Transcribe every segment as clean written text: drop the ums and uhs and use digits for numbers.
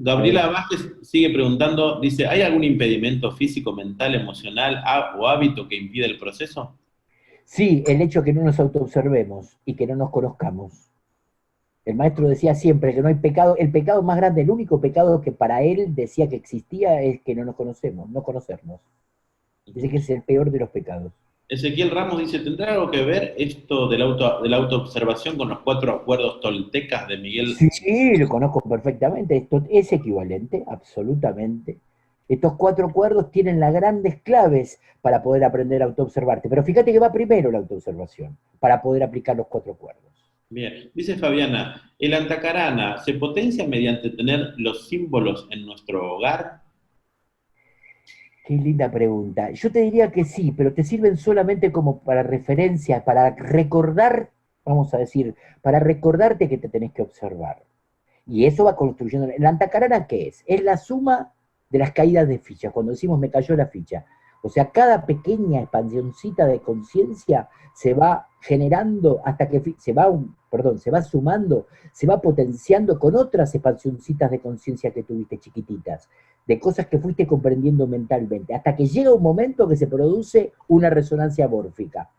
Gabriela Vázquez sigue preguntando, dice, ¿hay algún impedimento físico, mental, emocional o hábito que impide el proceso? Sí, el hecho que no nos autoobservemos y que no nos conozcamos. El maestro decía siempre que no hay pecado, el pecado más grande, el único pecado que para él decía que existía es que no nos conocemos, no conocernos. Dice que es el peor de los pecados. Ezequiel Ramos dice, ¿tendrá algo que ver esto de la autoobservación con los cuatro acuerdos toltecas de Miguel? Sí, lo conozco perfectamente, esto es equivalente, absolutamente. Estos cuatro acuerdos tienen las grandes claves para poder aprender a autoobservarte, pero fíjate que va primero la autoobservación, para poder aplicar los cuatro acuerdos. Bien, dice Fabiana, ¿el antacarana se potencia mediante tener los símbolos en nuestro hogar? Qué linda pregunta. Yo te diría que sí, pero te sirven solamente como para referencia, para recordar, vamos a decir, para recordarte que te tenés que observar. Y eso va construyendo. ¿El antacarana qué es? Es la suma de las caídas de fichas. Cuando decimos me cayó la ficha. O sea, cada pequeña expansioncita de conciencia se va generando hasta que se va sumando, se va potenciando con otras expansioncitas de conciencia que tuviste chiquititas, de cosas que fuiste comprendiendo mentalmente, hasta que llega un momento que se produce una resonancia mórfica.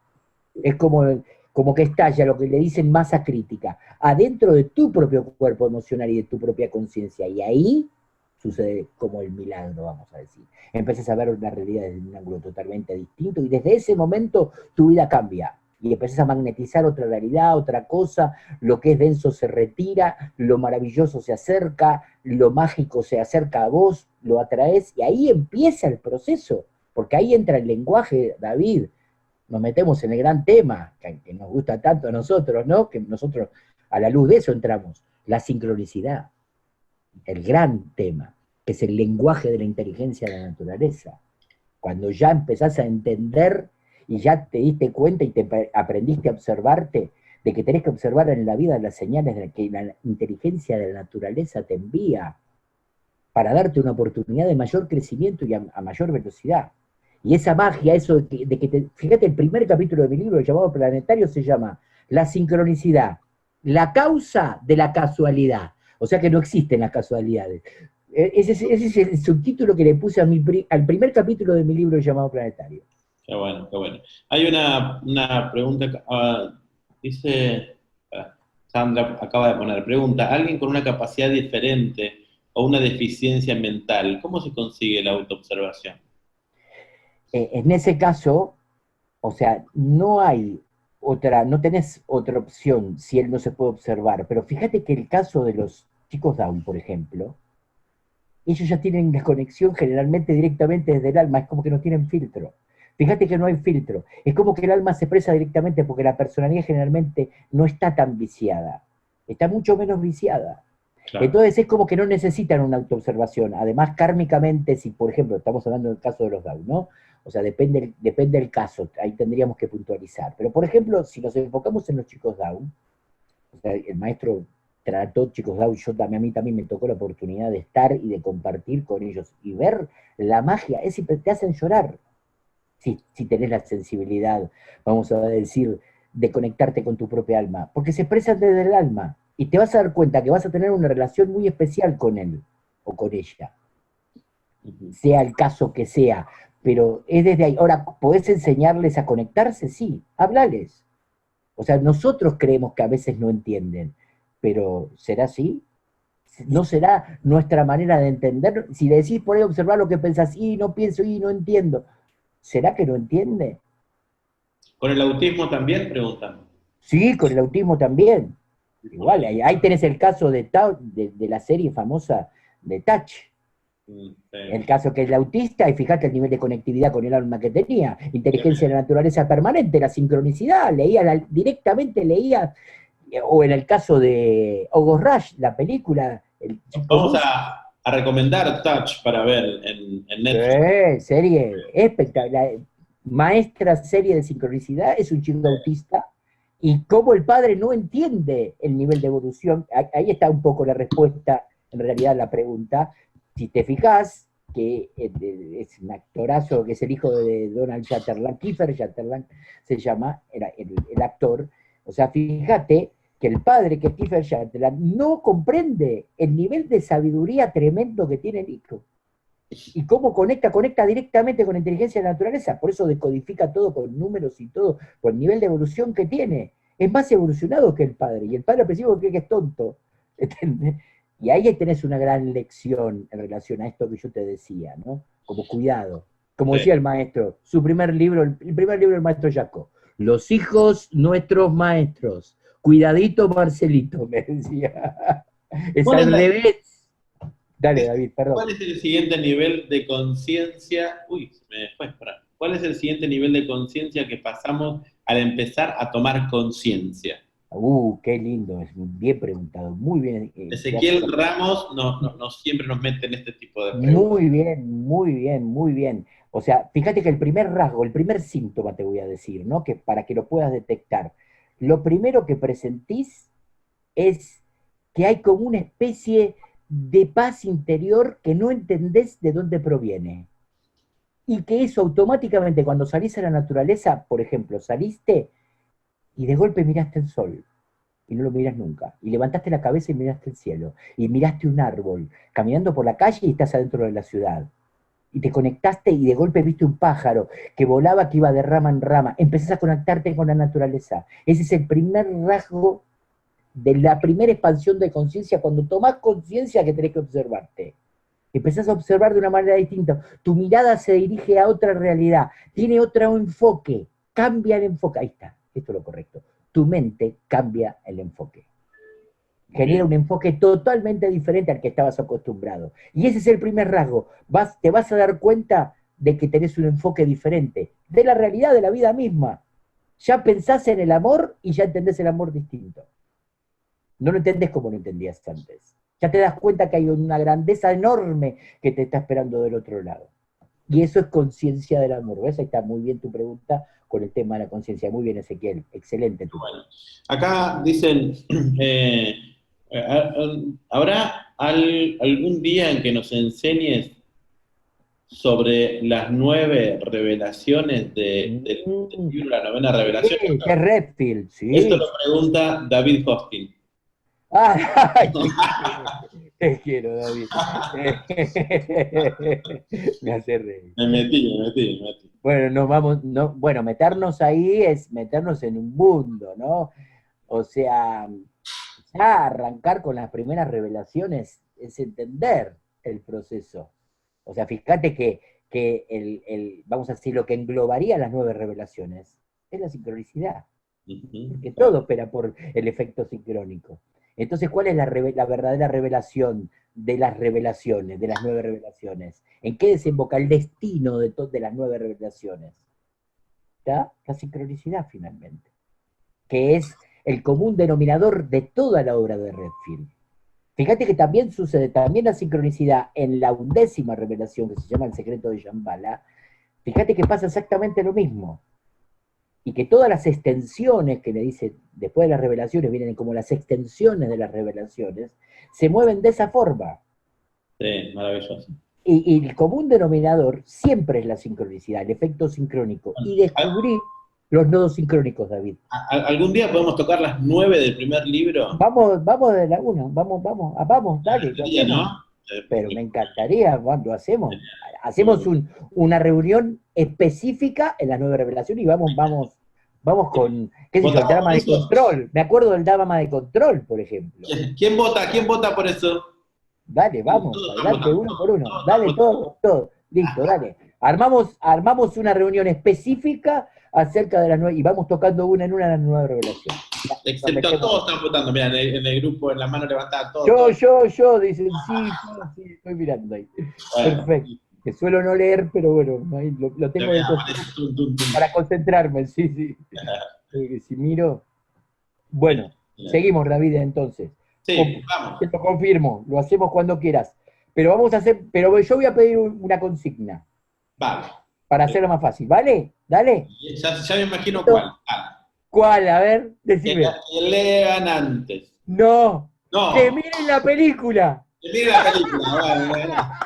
Es como que estalla lo que le dicen masa crítica, adentro de tu propio cuerpo emocional y de tu propia conciencia. Y ahí sucede como el milagro, vamos a decir. Empiezas a ver la realidad desde un ángulo totalmente distinto y desde ese momento tu vida cambia. Y empiezas a magnetizar otra realidad, otra cosa, lo que es denso se retira, lo maravilloso se acerca, lo mágico se acerca a vos, lo atraes y ahí empieza el proceso, porque ahí entra el lenguaje, David, nos metemos en el gran tema que nos gusta tanto a nosotros, ¿no? Que nosotros a la luz de eso entramos, la sincronicidad, el gran tema, que es el lenguaje de la inteligencia de la naturaleza. Cuando ya empezás a entender y ya te diste cuenta y aprendiste a observarte, de que tenés que observar en la vida las señales de que la inteligencia de la naturaleza te envía para darte una oportunidad de mayor crecimiento y a mayor velocidad. Y esa magia, eso fíjate, el primer capítulo de mi libro llamado Planetario se llama La sincronicidad, la causa de la casualidad. O sea que no existen las casualidades. Ese es el subtítulo que le puse al primer capítulo de mi libro llamado Planetario. Qué bueno, qué bueno. Hay una pregunta, dice, Sandra acaba de poner, pregunta, ¿alguien con una capacidad diferente o una deficiencia mental, cómo se consigue la autoobservación? En ese caso, o sea, no tenés otra opción si él no se puede observar. Pero fíjate que el caso de los chicos Down, por ejemplo, ellos ya tienen la conexión generalmente directamente desde el alma, es como que no tienen filtro. Fíjate que no hay filtro, es como que el alma se expresa directamente porque la personalidad generalmente no está tan viciada, está mucho menos viciada. Claro. Entonces es como que no necesitan una autoobservación. Además, kármicamente, si por ejemplo estamos hablando del caso de los Down, ¿no? O sea, depende del caso, ahí tendríamos que puntualizar. Pero por ejemplo, si nos enfocamos en los chicos Down, o sea, el maestro trató chicos Down, a mí también me tocó la oportunidad de estar y de compartir con ellos y ver la magia, es siempre te hacen llorar. Si tenés la sensibilidad, vamos a decir, de conectarte con tu propia alma, porque se expresan desde el alma y te vas a dar cuenta que vas a tener una relación muy especial con él o con ella, Ujú. sea el caso que sea, pero es desde ahí. Ahora, ¿podés enseñarles a conectarse? Sí, hablales. O sea, nosotros creemos que a veces no entienden, pero ¿será así? ¿No será nuestra manera de entender? Si le decís por ahí observar lo que pensás, y no pienso, y no entiendo, ¿será que no entiende? ¿Con el autismo también? Preguntan. Sí, con el autismo también. Igual, ahí tenés el caso de la serie famosa de Touch. Sí. El caso que es el autista, y fíjate el nivel de conectividad con el alma que tenía, inteligencia de la naturaleza permanente, la sincronicidad, directamente leía, o en el caso de Ogos Rush, la película, el chico Vamos ruso, a recomendar Touch para ver en Netflix. serie espectacular, maestra serie de sincronicidad, es un chico autista, y cómo el padre no entiende el nivel de evolución, ahí está un poco la respuesta, en realidad, a la pregunta. Si te fijas, que es un actorazo, que es el hijo de Donald Sutherland, Kiefer Sutherland se llama, era el actor, o sea, fíjate que el padre, que Kiefer Sutherland, no comprende el nivel de sabiduría tremendo que tiene Nico. Y cómo conecta directamente con la inteligencia de la naturaleza, por eso decodifica todo con números y todo, por el nivel de evolución que tiene. Es más evolucionado que el padre, y el padre al principio cree que es tonto. ¿Entendés? Y ahí tenés una gran lección en relación a esto que yo te decía, ¿no? Como cuidado. Como decía el maestro, su primer libro, el primer libro del maestro Jaco, Los hijos nuestros maestros. Cuidadito, Marcelito, me decía. Es ¿Cuál es al revés. Dale, es- David, perdón. ¿Cuál es el siguiente nivel de conciencia? Uy, se me fue, espera. ¿Cuál es el siguiente nivel de conciencia que pasamos al empezar a tomar conciencia? Qué lindo, es bien preguntado, muy bien. Ezequiel Ramos no siempre nos mete en este tipo de preguntas. Muy bien, muy bien, muy bien. O sea, fíjate que el primer rasgo, el primer síntoma te voy a decir, ¿no? Que para que lo puedas detectar, lo primero que presentís es que hay como una especie de paz interior que no entendés de dónde proviene. Y que eso automáticamente cuando salís a la naturaleza, por ejemplo, saliste y de golpe miraste el sol y no lo miras nunca. Y levantaste la cabeza y miraste el cielo. Y miraste un árbol, caminando por la calle y estás adentro de la ciudad. Y te conectaste y de golpe viste un pájaro que volaba, que iba de rama en rama. Empezás a conectarte con la naturaleza. Ese es el primer rasgo de la primera expansión de conciencia, cuando tomás conciencia que tenés que observarte. Empezás a observar de una manera distinta. Tu mirada se dirige a otra realidad, tiene otro enfoque, cambia el enfoque. Ahí está, esto es lo correcto. Tu mente cambia el enfoque. Genera un enfoque totalmente diferente al que estabas acostumbrado. Y ese es el primer rasgo. Te vas a dar cuenta de que tenés un enfoque diferente, de la realidad de la vida misma. Ya pensás en el amor y ya entendés el amor distinto. No lo entendés como lo entendías antes. Ya te das cuenta que hay una grandeza enorme que te está esperando del otro lado. Y eso es conciencia del amor. ¿Ves? Ahí está muy bien tu pregunta con el tema de la conciencia. Muy bien, Ezequiel. Excelente tu Bueno, acá dicen, ¿habrá algún día en que nos enseñes sobre las 9 revelaciones del Mm, libro La Novena sí, Revelación? que es Redfield, Esto sí. lo pregunta David Hoskin. Ay, te quiero, David. Me hace reír. Me metí. Bueno, nos vamos, no, bueno, meternos ahí es meternos en un mundo, ¿no? O sea, ya arrancar con las primeras revelaciones es entender el proceso. O sea, fíjate que vamos a decir, lo que englobaría las 9 revelaciones es la sincronicidad, porque todo opera por el efecto sincrónico. Entonces, ¿cuál es la verdadera revelación de las revelaciones, de las 9 revelaciones? ¿En qué desemboca el destino de las 9 revelaciones? ¿Está? La sincronicidad, finalmente, que es el común denominador de toda la obra de Redfield. Fíjate que también sucede, también la sincronicidad en la 11ª revelación, que se llama El secreto de Shambhala. Fíjate que pasa exactamente lo mismo. Y que todas las extensiones que le dice después de las revelaciones, vienen como las extensiones de las revelaciones, se mueven de esa forma. Sí, maravilloso. Y el común denominador siempre es la sincronicidad, el efecto sincrónico. Y descubrí los nodos sincrónicos, David. ¿Algún día podemos tocar las 9 del primer libro? Vamos de la una, vamos, dale, lo hacemos. ¿No? Pero me encantaría, lo hacemos. Hacemos una reunión específica en las 9 revelaciones y vamos con, qué sé yo, el ¿Votamos drama por de eso? control. Me acuerdo del drama de control, por ejemplo. ¿Quién vota? ¿Quién vota por eso? Dale, vamos, Todos están adelante, votando, uno por uno. todos están Dale, votando. todo. Listo, dale. Armamos una reunión específica acerca de las 9 y vamos tocando una en una de las 9 revelaciones. Excepto todos están votando. Mira, en el grupo, en la mano levantada, todos. Yo, dicen, sí, estoy mirando ahí. Bueno, Perfecto. Que suelo no leer, pero bueno, ahí lo tengo de costumbre para concentrarme, sí. Si miro. Bueno, seguimos, David, entonces. Sí, vamos. Te lo confirmo, lo hacemos cuando quieras. Pero yo voy a pedir una consigna. Vale. Para hacerlo más fácil, ¿vale? Dale. Ya me imagino cuál. Vale. ¿Cuál? A ver, decime. Que lean antes. No. No. Que miren la película. Que miren la película.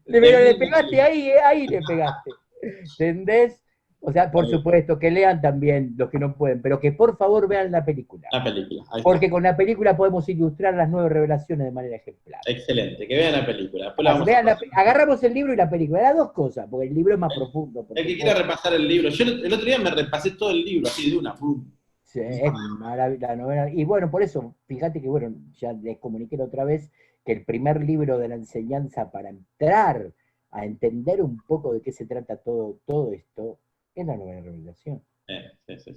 Pero le pegaste ahí le pegaste. ¿Entendés? O sea, por supuesto, que lean también los que no pueden, pero que por favor vean la película. La película, ahí está. Porque con la película podemos ilustrar las 9 revelaciones de manera ejemplar. Excelente, que vean la película. Después la vamos agarramos el libro y la película, las dos cosas, porque el libro es más profundo. El que quiera repasar el libro. Yo el otro día me repasé todo el libro, así de una. Sí, es maravilla, la novela. Y bueno, por eso, fíjate que, bueno, ya les comuniqué la otra vez que el primer libro de la enseñanza para entrar a entender un poco de qué se trata todo esto es la novela Revelación. Sí.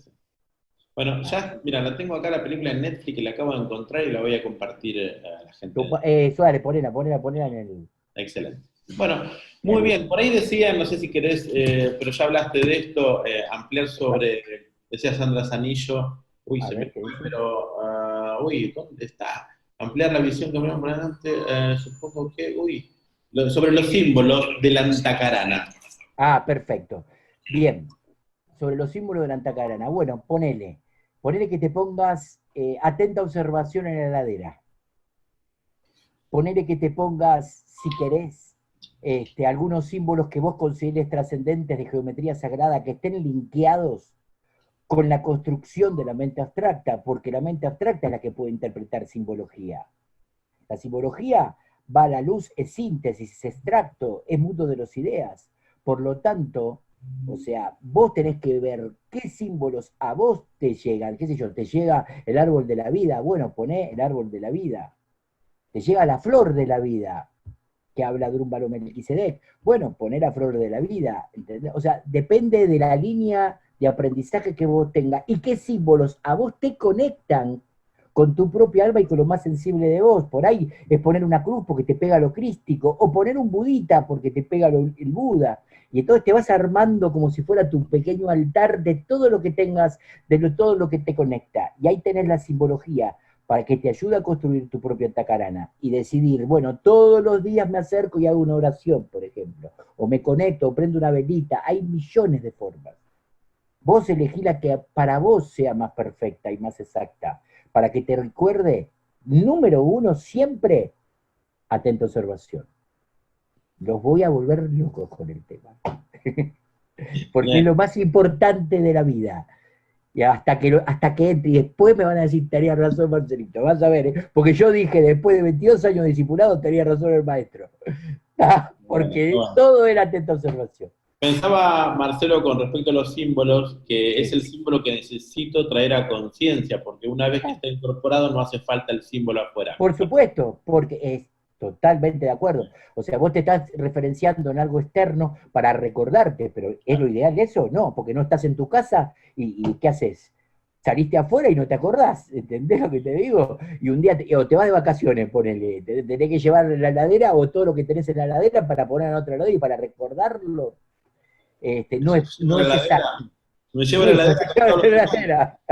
Bueno, ya, mira, la tengo acá la película en Netflix, que la acabo de encontrar y la voy a compartir a la gente. Suárez, ponela en el... Excelente. Bueno, muy bien. Por ahí decían, no sé si querés, pero ya hablaste de esto, ampliar sobre, decía Sandra Zanillo, se me fue, pero, ¿dónde está? Ampliar la visión que miramos por adelante, supongo que, sobre los símbolos de la antacarana. Perfecto. Bien. Sobre los símbolos de la antacarana. Bueno, ponele que te pongas atenta observación en la heladera. Ponele que te pongas, si querés, algunos símbolos que vos consideres trascendentes de geometría sagrada que estén linkeados con la construcción de la mente abstracta, porque la mente abstracta es la que puede interpretar simbología. La simbología va a la luz, es síntesis, es extracto, es mundo de las ideas. Por lo tanto, o sea, vos tenés que ver qué símbolos a vos te llegan, qué sé yo, te llega el árbol de la vida, bueno, poné el árbol de la vida. Te llega la flor de la vida, que habla de un Melquisedec, bueno, poné la flor de la vida, ¿entendés? O sea, depende de la línea de aprendizaje que vos tengas y qué símbolos a vos te conectan con tu propia alma y con lo más sensible de vos. Por ahí es poner una cruz porque te pega lo crístico, o poner un budita porque te pega el Buda. Y entonces te vas armando como si fuera tu pequeño altar de todo lo que tengas, todo lo que te conecta. Y ahí tenés la simbología para que te ayude a construir tu propia tacarana y decidir, bueno, todos los días me acerco y hago una oración, por ejemplo, o me conecto, o prendo una velita. Hay millones de formas. Vos elegí la que para vos sea más perfecta y más exacta, para que te recuerde, número uno, siempre, atenta observación. Los voy a volver locos con el tema. Porque es lo más importante de la vida. Y hasta que entre, y después me van a decir, tenía razón Marcelito, vas a ver, porque yo dije, después de 22 años de discipulado, tenía razón el maestro. Porque todo era atenta observación. Pensaba, Marcelo, con respecto a los símbolos, que es el símbolo que necesito traer a conciencia, porque una vez que está incorporado no hace falta el símbolo afuera. Por supuesto, porque es totalmente de acuerdo. O sea, vos te estás referenciando en algo externo para recordarte, pero ¿es lo ideal eso? No, porque no estás en tu casa y ¿qué haces? Saliste afuera y no te acordás, ¿entendés lo que te digo? Y un día o te vas de vacaciones, ponele, tenés que llevar la heladera o todo lo que tenés en la heladera para poner en otra heladera y para recordarlo. No es exacto. Me llevo la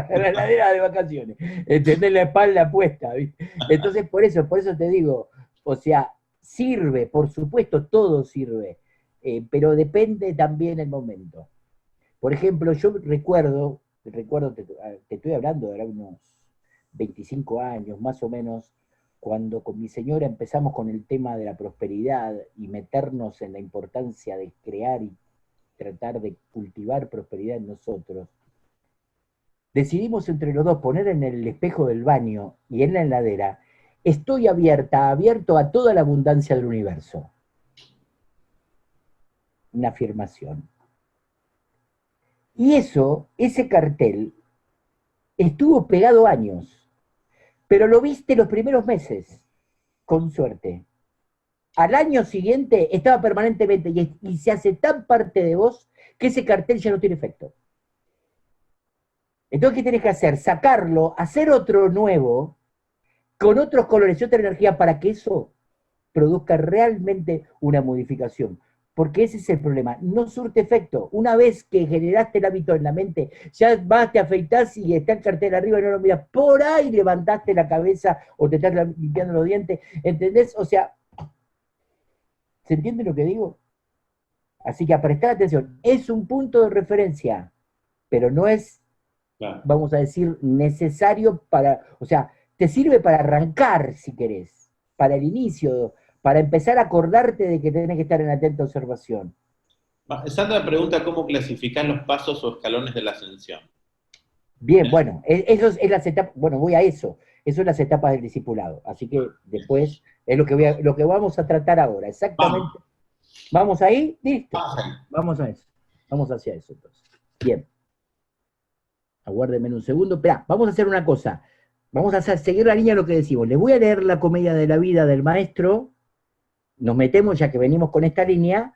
heladera de vacaciones. Entendés, la espalda puesta, ¿viste? Entonces, por eso te digo, o sea, sirve, por supuesto, todo sirve, pero depende también el momento. Por ejemplo, yo recuerdo, te estoy hablando de unos 25 años, más o menos, cuando con mi señora empezamos con el tema de la prosperidad y meternos en la importancia de crear y tratar de cultivar prosperidad en nosotros, decidimos entre los dos poner en el espejo del baño y en la heladera, estoy abierto a toda la abundancia del universo. Una afirmación. Y ese cartel, estuvo pegado años, pero lo viste los primeros meses, con suerte. Al año siguiente estaba permanentemente y se hace tan parte de vos que ese cartel ya no tiene efecto. Entonces, ¿qué tenés que hacer? Sacarlo, hacer otro nuevo, con otros colores y otra energía para que eso produzca realmente una modificación. Porque ese es el problema, no surte efecto. Una vez que generaste el hábito en la mente, ya vas, te afeitás y está el cartel arriba y no lo miras. Por ahí levantaste la cabeza o te estás limpiando los dientes. ¿Entendés? O sea, ¿se entiende lo que digo? Así que a prestar atención. Es un punto de referencia, pero no es, vamos a decir, necesario para, o sea, te sirve para arrancar, si querés, para el inicio, para empezar a acordarte de que tenés que estar en atenta observación. Sandra pregunta cómo clasificar los pasos o escalones de la ascensión. Bien, bueno, eso es las etapas, bueno, voy a eso. Eso es las etapas del discipulado. Así que después es lo que vamos a tratar ahora, exactamente. Vamos, ¿Vamos ahí? Listo. vamos. Vamos a eso. Vamos hacia eso entonces. Bien. Aguárdenme un segundo. Esperá, vamos a hacer una cosa. Vamos a seguir la línea de lo que decimos. Les voy a leer la comedia de la vida del maestro. Nos metemos, ya que venimos con esta línea.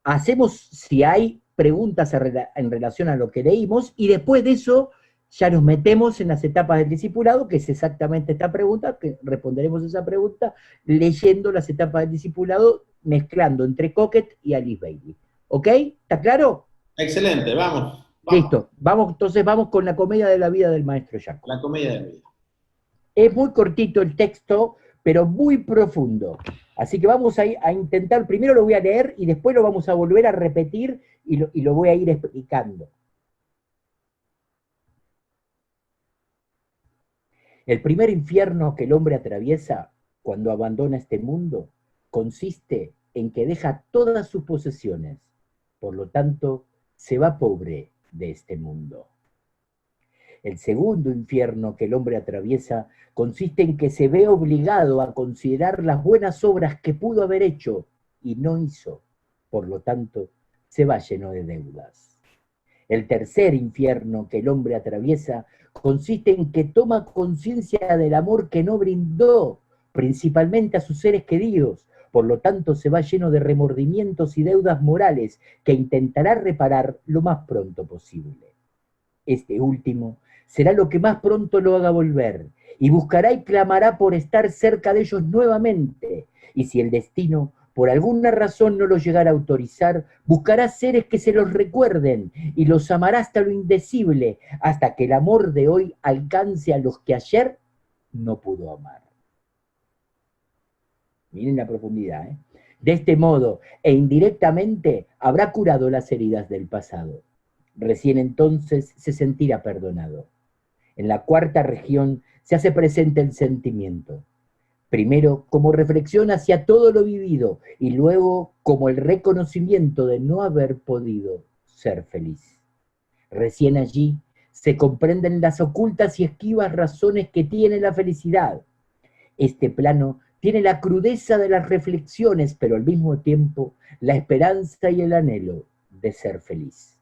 Hacemos, si hay preguntas en relación a lo que leímos, y después de eso ya nos metemos en las etapas del discipulado, que es exactamente esta pregunta, que responderemos esa pregunta leyendo las etapas del discipulado, mezclando entre Cocket y Alice Bailey. ¿Ok? ¿Está claro? Excelente, vamos. Listo. Entonces vamos con la comedia de la vida del maestro Jacob. La comedia de la vida. Es muy cortito el texto, pero muy profundo. Así que vamos a intentar, primero lo voy a leer y después lo vamos a volver a repetir y lo voy a ir explicando. El primer infierno que el hombre atraviesa cuando abandona este mundo consiste en que deja todas sus posesiones, por lo tanto, se va pobre de este mundo. El segundo infierno que el hombre atraviesa consiste en que se ve obligado a considerar las buenas obras que pudo haber hecho y no hizo, por lo tanto, se va lleno de deudas. El tercer infierno que el hombre atraviesa consiste en que toma conciencia del amor que no brindó, principalmente a sus seres queridos, por lo tanto se va lleno de remordimientos y deudas morales que intentará reparar lo más pronto posible. Este último será lo que más pronto lo haga volver, y buscará y clamará por estar cerca de ellos nuevamente, y si el destino por alguna razón no lo llegara a autorizar, buscará seres que se los recuerden y los amará hasta lo indecible, hasta que el amor de hoy alcance a los que ayer no pudo amar. Miren la profundidad, ¿eh? De este modo, e indirectamente, habrá curado las heridas del pasado. Recién entonces se sentirá perdonado. En la cuarta región se hace presente el sentimiento. Primero como reflexión hacia todo lo vivido y luego como el reconocimiento de no haber podido ser feliz. Recién allí se comprenden las ocultas y esquivas razones que tiene la felicidad. Este plano tiene la crudeza de las reflexiones, pero al mismo tiempo la esperanza y el anhelo de ser feliz.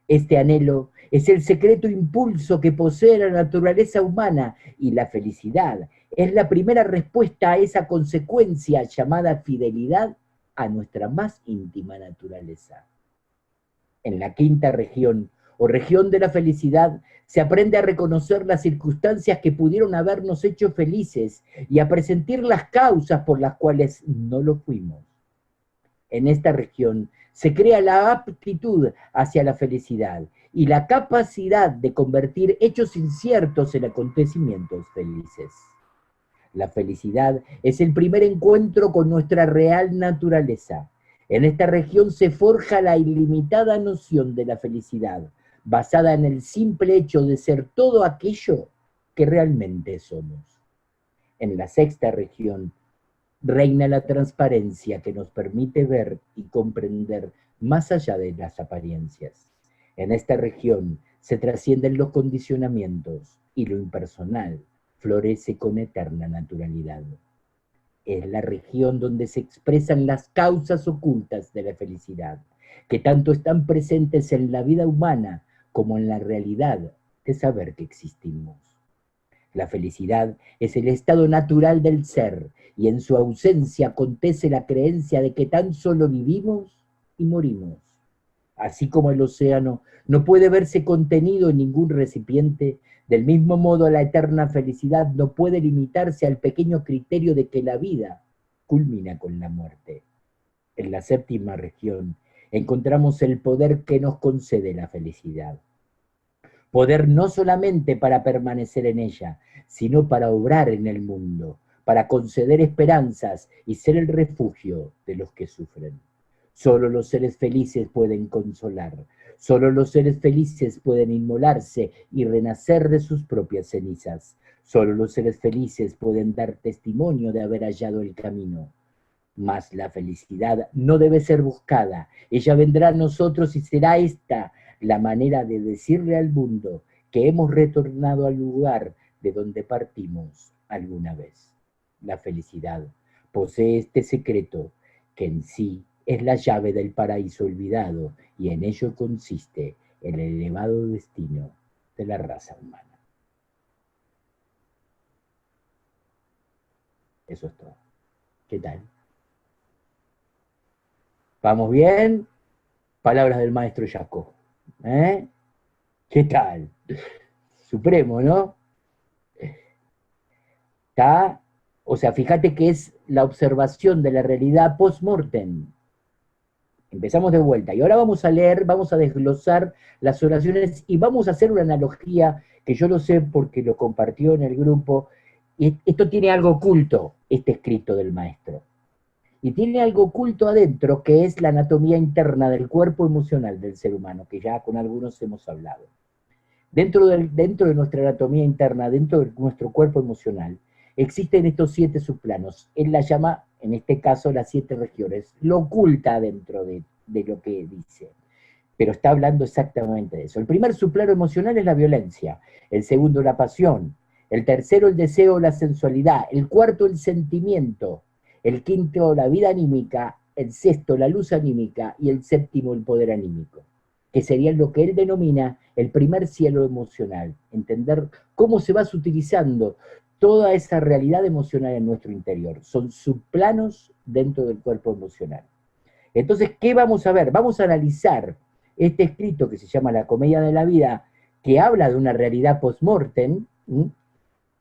Este anhelo es el secreto impulso que posee la naturaleza humana y la felicidad es la primera respuesta a esa consecuencia llamada fidelidad a nuestra más íntima naturaleza. En la quinta región, o región de la felicidad, se aprende a reconocer las circunstancias que pudieron habernos hecho felices y a presentir las causas por las cuales no lo fuimos. En esta región se crea la aptitud hacia la felicidad y la capacidad de convertir hechos inciertos en acontecimientos felices. La felicidad es el primer encuentro con nuestra real naturaleza. En esta región se forja la ilimitada noción de la felicidad, basada en el simple hecho de ser todo aquello que realmente somos. En la sexta región reina la transparencia que nos permite ver y comprender más allá de las apariencias. En esta región se trascienden los condicionamientos y lo impersonal florece con eterna naturalidad. Es la región donde se expresan las causas ocultas de la felicidad, que tanto están presentes en la vida humana como en la realidad de saber que existimos. La felicidad es el estado natural del ser y en su ausencia acontece la creencia de que tan solo vivimos y morimos. Así como el océano no puede verse contenido en ningún recipiente, del mismo modo la eterna felicidad no puede limitarse al pequeño criterio de que la vida culmina con la muerte. En la séptima región encontramos el poder que nos concede la felicidad. Poder no solamente para permanecer en ella, sino para obrar en el mundo, para conceder esperanzas y ser el refugio de los que sufren. Solo los seres felices pueden consolar, solo los seres felices pueden inmolarse y renacer de sus propias cenizas. Solo los seres felices pueden dar testimonio de haber hallado el camino. Mas la felicidad no debe ser buscada. Ella vendrá a nosotros y será esta la manera de decirle al mundo que hemos retornado al lugar de donde partimos alguna vez. La felicidad posee este secreto que en sí es la llave del paraíso olvidado y en ello consiste el elevado destino de la raza humana. Eso es todo. ¿Qué tal? ¿Vamos bien? Palabras del maestro Jaco. ¿Qué tal? Supremo, ¿no? Está, o sea, fíjate que es la observación de la realidad post-mortem. Empezamos de vuelta. Y ahora vamos a leer, vamos a desglosar las oraciones y vamos a hacer una analogía que yo lo sé porque lo compartió en el grupo. Y esto tiene algo oculto, este escrito del maestro. Y tiene algo oculto adentro, que es la anatomía interna del cuerpo emocional del ser humano, que ya con algunos hemos hablado. Dentro de nuestra anatomía interna, dentro de nuestro cuerpo emocional, existen estos 7 subplanos. Él la llama, en este caso, las 7 regiones. Lo oculta dentro de lo que dice. Pero está hablando exactamente de eso. El primer subplano emocional es la violencia. El segundo, la pasión. El tercero, el deseo, la sensualidad. El cuarto, el sentimiento. El quinto, la vida anímica. El sexto, la luz anímica. Y el séptimo, el poder anímico, que sería lo que él denomina el primer cielo emocional. Entender cómo se va utilizando toda esa realidad emocional en nuestro interior. Son subplanos dentro del cuerpo emocional. Entonces, ¿qué vamos a ver? Vamos a analizar este escrito que se llama La Comedia de la Vida, que habla de una realidad post-mortem,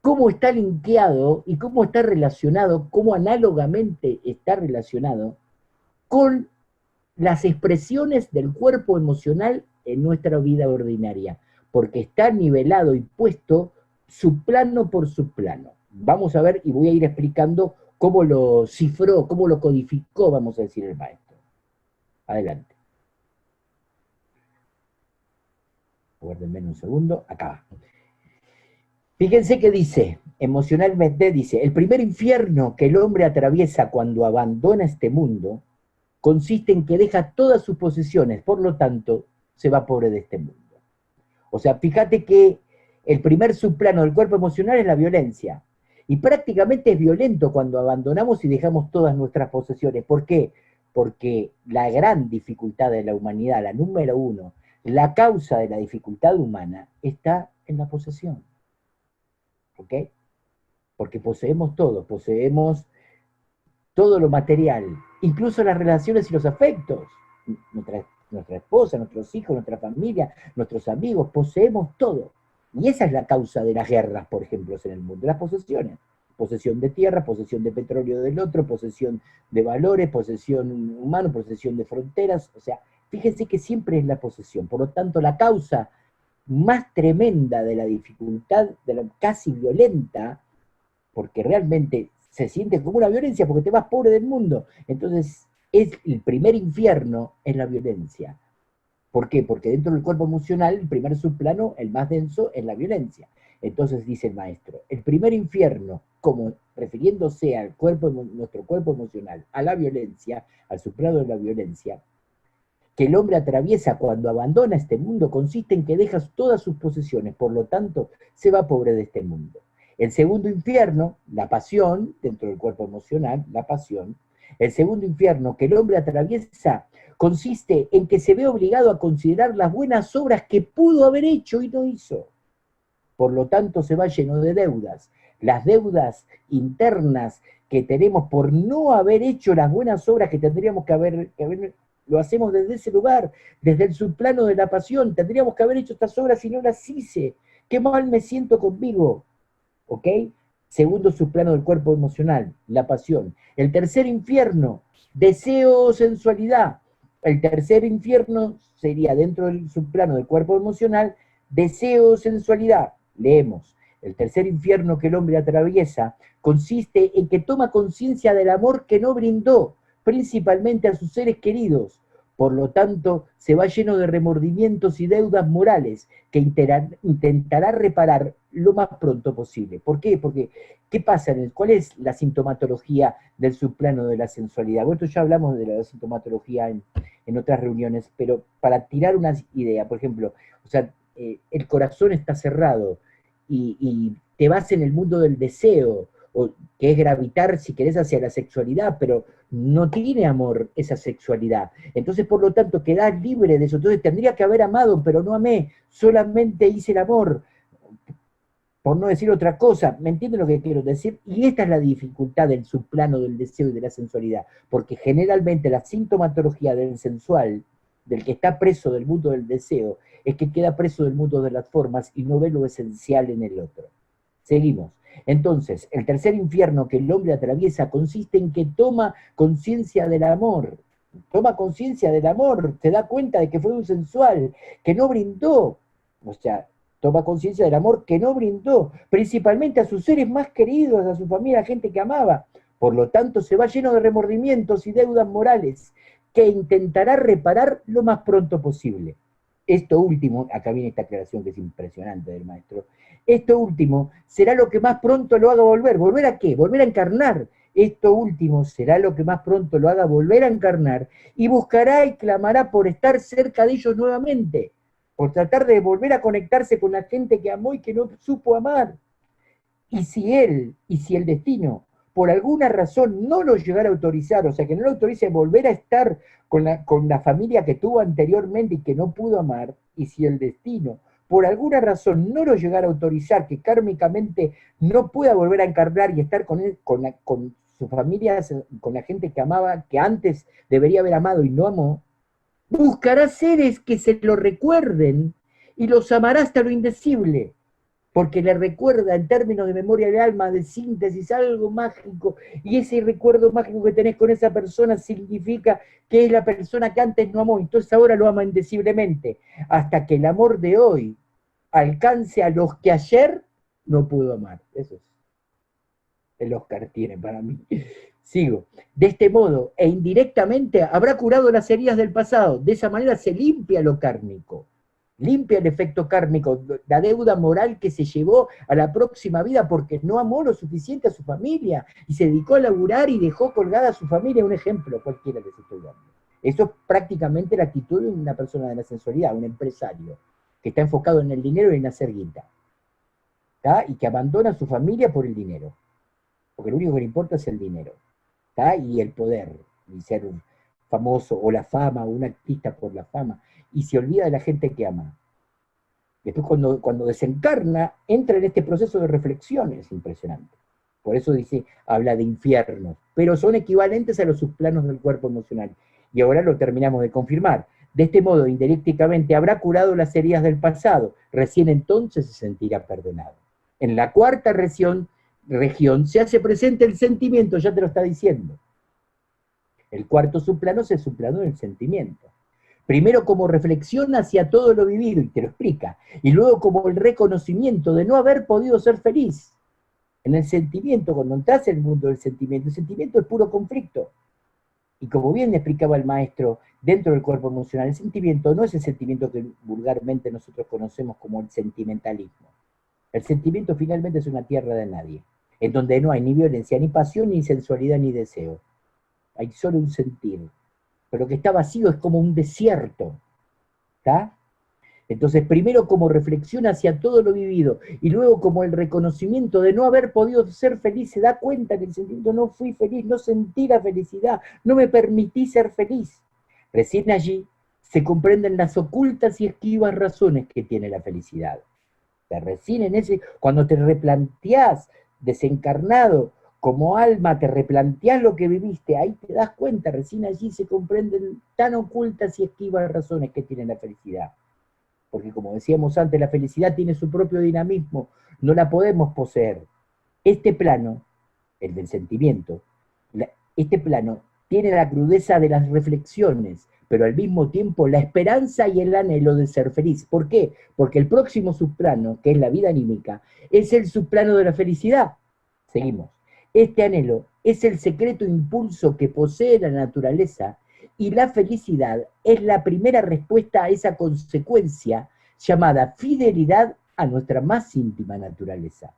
cómo está linkeado y cómo está relacionado, cómo análogamente está relacionado con las expresiones del cuerpo emocional en nuestra vida ordinaria, porque está nivelado y puesto subplano por subplano. Vamos a ver y voy a ir explicando cómo lo cifró, cómo lo codificó, vamos a decir, el maestro. Adelante. Guárdenme un segundo, acá. Fíjense que dice, emocionalmente dice, el primer infierno que el hombre atraviesa cuando abandona este mundo consiste en que deja todas sus posesiones, por lo tanto, se va pobre de este mundo. O sea, fíjate que el primer subplano del cuerpo emocional es la violencia. Y prácticamente es violento cuando abandonamos y dejamos todas nuestras posesiones. ¿Por qué? Porque la gran dificultad de la humanidad, la número 1, la causa de la dificultad humana, está en la posesión. ¿Ok? Porque poseemos todo lo material, incluso las relaciones y los afectos. Nuestra esposa, nuestros hijos, nuestra familia, nuestros amigos, poseemos todo. Y esa es la causa de las guerras, por ejemplo, en el mundo, las posesiones. Posesión de tierra, posesión de petróleo del otro, posesión de valores, posesión humana, posesión de fronteras. O sea, fíjense que siempre es la posesión. Por lo tanto, la causa más tremenda de la dificultad, de la casi violenta, porque realmente se siente como una violencia porque te vas pobre del mundo. Entonces, es el primer infierno es la violencia. ¿Por qué? Porque dentro del cuerpo emocional, el primer subplano, el más denso, es la violencia. Entonces dice el maestro, el primer infierno, como refiriéndose al nuestro cuerpo emocional, a la violencia, al subplano de la violencia, que el hombre atraviesa cuando abandona este mundo, consiste en que dejas todas sus posesiones, por lo tanto, se va pobre de este mundo. El segundo infierno, la pasión, dentro del cuerpo emocional, la pasión, el segundo infierno que el hombre atraviesa consiste en que se ve obligado a considerar las buenas obras que pudo haber hecho y no hizo. Por lo tanto, se va lleno de deudas. Las deudas internas que tenemos por no haber hecho las buenas obras que tendríamos que haber lo hacemos desde ese lugar, desde el subplano de la pasión. Tendríamos que haber hecho estas obras y no las hice. Qué mal me siento conmigo. ¿Ok? Segundo subplano del cuerpo emocional, la pasión. El tercer infierno, deseo o sensualidad. El tercer infierno sería dentro del subplano del cuerpo emocional, deseo o sensualidad. Leemos. El tercer infierno que el hombre atraviesa consiste en que toma conciencia del amor que no brindó, principalmente a sus seres queridos, Por lo tanto, se va lleno de remordimientos y deudas morales que intentará reparar lo más pronto posible. ¿Por qué? Porque, ¿qué pasa? ¿Cuál es la sintomatología del subplano de la sensualidad? Bueno, esto ya hablamos de la sintomatología en otras reuniones, pero para tirar una idea, por ejemplo, o sea, el corazón está cerrado y te vas en el mundo del deseo, o que es gravitar, si querés, hacia la sexualidad, pero no tiene amor esa sexualidad. Entonces, por lo tanto, quedás libre de eso. Entonces, tendría que haber amado, pero no amé, solamente hice el amor, por no decir otra cosa. ¿Me entienden lo que quiero decir? Y esta es la dificultad del subplano del deseo y de la sensualidad, porque generalmente la sintomatología del sensual, del que está preso del mundo del deseo, es que queda preso del mundo de las formas y no ve lo esencial en el otro. Seguimos. Entonces, el tercer infierno que el hombre atraviesa consiste en que toma conciencia del amor. Toma conciencia del amor, se da cuenta de que fue un sensual, que no brindó. O sea, toma conciencia del amor que no brindó, principalmente a sus seres más queridos, a su familia, a gente que amaba. Por lo tanto, se va lleno de remordimientos y deudas morales que intentará reparar lo más pronto posible. Esto último, acá viene esta aclaración que es impresionante del maestro, esto último será lo que más pronto lo haga volver. ¿Volver a qué? Volver a encarnar. Esto último será lo que más pronto lo haga volver a encarnar y buscará y clamará por estar cerca de ellos nuevamente, por tratar de volver a conectarse con la gente que amó y que no supo amar. Y si el destino, por alguna razón, no lo llegara a autorizar, o sea, que no lo autorice a volver a estar con la familia que tuvo anteriormente y que no pudo amar, y si el destino, por alguna razón, no lo llegara a autorizar, que kármicamente no pueda volver a encarnar y estar con su familia, con la gente que amaba, que antes debería haber amado y no amó, buscará seres que se lo recuerden y los amará hasta lo indecible, porque le recuerda en términos de memoria del alma, de síntesis, algo mágico, y ese recuerdo mágico que tenés con esa persona significa que es la persona que antes no amó, entonces ahora lo ama indeciblemente, hasta que el amor de hoy alcance a los que ayer no pudo amar. Eso es el Oscar tiene para mí. Sigo. De este modo, e indirectamente, habrá curado las heridas del pasado. De esa manera se limpia lo kármico. Limpia el efecto kármico, la deuda moral que se llevó a la próxima vida porque no amó lo suficiente a su familia y se dedicó a laburar y dejó colgada a su familia. Un ejemplo, cualquiera les estoy dando. Eso es prácticamente la actitud de una persona de la sensualidad, un empresario, que está enfocado en el dinero y en hacer guita, ¿tá? Y que abandona a su familia por el dinero, porque lo único que le importa es el dinero, ¿tá? Y el poder, y ser un famoso, o la fama, o un artista por la fama, y se olvida de la gente que ama. Después cuando desencarna, entra en este proceso de reflexión, es impresionante. Por eso dice, habla de infiernos, pero son equivalentes a los subplanos del cuerpo emocional. Y ahora lo terminamos de confirmar. De este modo, indirectamente, habrá curado las heridas del pasado, recién entonces se sentirá perdonado. En la cuarta región se hace presente el sentimiento, ya te lo está diciendo. El cuarto subplano es el subplano del sentimiento. Primero como reflexión hacia todo lo vivido, y te lo explica, y luego como el reconocimiento de no haber podido ser feliz. En el sentimiento, cuando entras en el mundo del sentimiento, el sentimiento es puro conflicto. Y como bien explicaba el maestro, dentro del cuerpo emocional, el sentimiento no es el sentimiento que vulgarmente nosotros conocemos como el sentimentalismo. El sentimiento finalmente es una tierra de nadie, en donde no hay ni violencia, ni pasión, ni sensualidad, ni deseo. Hay solo un sentir. Pero lo que está vacío es como un desierto. ¿Está? Entonces, primero como reflexión hacia todo lo vivido, y luego como el reconocimiento de no haber podido ser feliz, se da cuenta que el sentimiento no fui feliz, no sentí la felicidad, no me permití ser feliz. Recién allí se comprenden las ocultas y esquivas razones que tiene la felicidad. Recién en ese, cuando te replanteás desencarnado como alma, te replanteás lo que viviste, ahí te das cuenta, recién allí se comprenden tan ocultas y esquivas razones que tiene la felicidad. Porque como decíamos antes, la felicidad tiene su propio dinamismo, no la podemos poseer. Este plano, el del sentimiento, este plano tiene la crudeza de las reflexiones, pero al mismo tiempo la esperanza y el anhelo de ser feliz. ¿Por qué? Porque el próximo subplano, que es la vida anímica, es el subplano de la felicidad. Seguimos. Este anhelo es el secreto impulso que posee la naturaleza y la felicidad es la primera respuesta a esa consecuencia llamada fidelidad a nuestra más íntima naturaleza.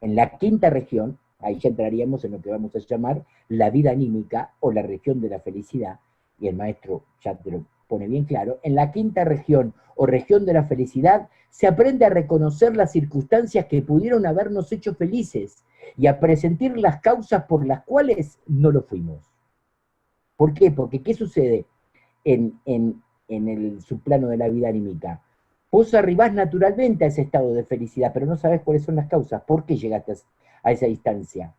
En la quinta región, ahí ya entraríamos en lo que vamos a llamar la vida anímica o la región de la felicidad, y el maestro ya te lo pone bien claro. En la quinta región o región de la felicidad se aprende a reconocer las circunstancias que pudieron habernos hecho felices y a presentir las causas por las cuales no lo fuimos. ¿Por qué? Porque ¿qué sucede en el subplano de la vida anímica? Vos arribás naturalmente a ese estado de felicidad, pero no sabés cuáles son las causas. ¿Por qué llegaste a esa distancia?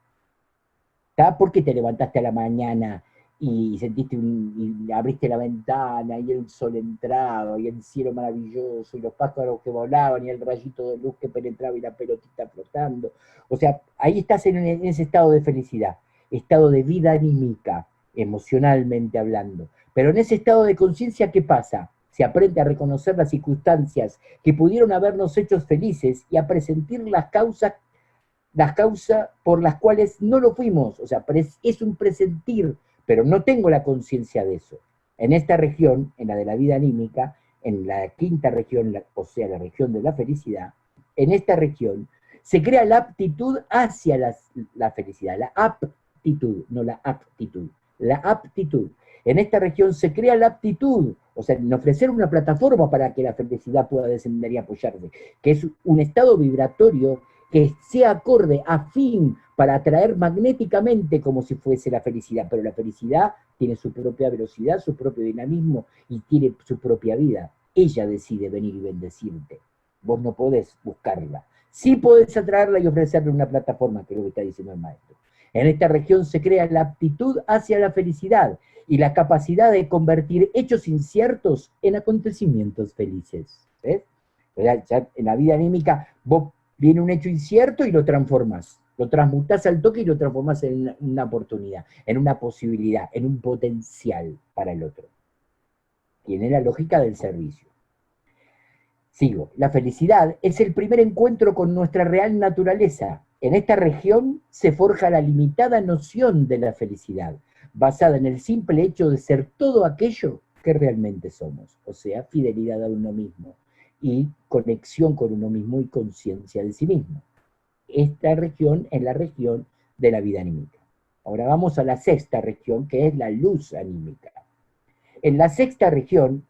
¿Está? ¿Por qué te levantaste a la mañana y sentiste y abriste la ventana y el sol entraba y el cielo maravilloso y los pájaros que volaban y el rayito de luz que penetraba y la pelotita flotando? O sea, ahí estás en ese estado de felicidad, estado de vida anímica, emocionalmente hablando. Pero en ese estado de conciencia, ¿qué pasa? Se aprende a reconocer las circunstancias que pudieron habernos hecho felices y a presentir las causas por las cuales no lo fuimos. O sea, es un presentir, pero no tengo la conciencia de eso. En esta región, en la de la vida anímica, en la quinta región, o sea, la región de la felicidad, en esta región se crea la aptitud hacia la felicidad, la aptitud, no la aptitud, la aptitud. En esta región se crea la aptitud, o sea, en ofrecer una plataforma para que la felicidad pueda descender y apoyarse, que es un estado vibratorio que sea acorde, afín, para atraer magnéticamente como si fuese la felicidad, pero la felicidad tiene su propia velocidad, su propio dinamismo y tiene su propia vida. Ella decide venir y bendecirte. Vos no podés buscarla. Sí podés atraerla y ofrecerle una plataforma, que es lo que está diciendo el maestro. En esta región se crea la aptitud hacia la felicidad y la capacidad de convertir hechos inciertos en acontecimientos felices. ¿Ves? Ya en la vida anímica, vos viene un hecho incierto y lo transformás. Lo transmutás al toque y lo transformás en una oportunidad, en una posibilidad, en un potencial para el otro. Tiene la lógica del servicio. Sigo. La felicidad es el primer encuentro con nuestra real naturaleza. En esta región se forja la limitada noción de la felicidad, basada en el simple hecho de ser todo aquello que realmente somos, o sea, fidelidad a uno mismo y conexión con uno mismo y conciencia de sí mismo. Esta región es la región de la vida anímica. Ahora vamos a la sexta región, que es la luz anímica. En la sexta región,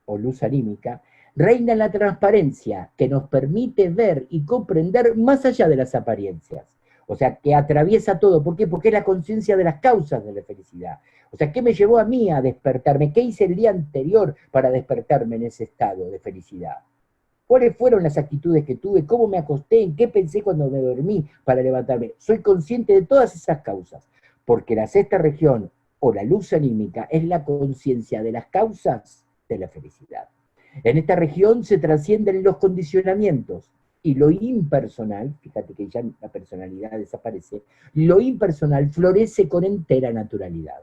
o luz anímica, reina la transparencia que nos permite ver y comprender más allá de las apariencias. O sea, que atraviesa todo. ¿Por qué? Porque es la conciencia de las causas de la felicidad. O sea, ¿qué me llevó a mí a despertarme? ¿Qué hice el día anterior para despertarme en ese estado de felicidad? ¿Cuáles fueron las actitudes que tuve? ¿Cómo me acosté? ¿En qué pensé cuando me dormí para levantarme? Soy consciente de todas esas causas, porque la sexta región o la luz anímica es la conciencia de las causas de la felicidad. En esta región se trascienden los condicionamientos y lo impersonal, fíjate que ya la personalidad desaparece, lo impersonal florece con entera naturalidad.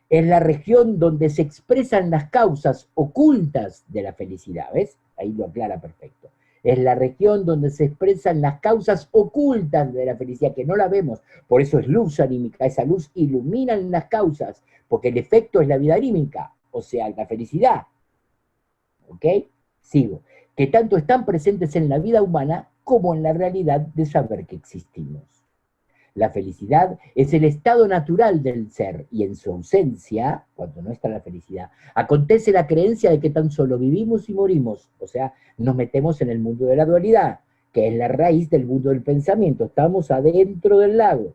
Es la región donde se expresan las causas ocultas de la felicidad, ¿ves? Ahí lo aclara perfecto. Es la región donde se expresan las causas ocultas de la felicidad, que no la vemos. Por eso es luz anímica, esa luz ilumina las causas, porque el efecto es la vida anímica, o sea, la felicidad. ¿Ok? Sigo. Que tanto están presentes en la vida humana como en la realidad de saber que existimos. La felicidad es el estado natural del ser y en su ausencia, cuando no está la felicidad, acontece la creencia de que tan solo vivimos y morimos, o sea, nos metemos en el mundo de la dualidad, que es la raíz del mundo del pensamiento, estamos adentro del lago.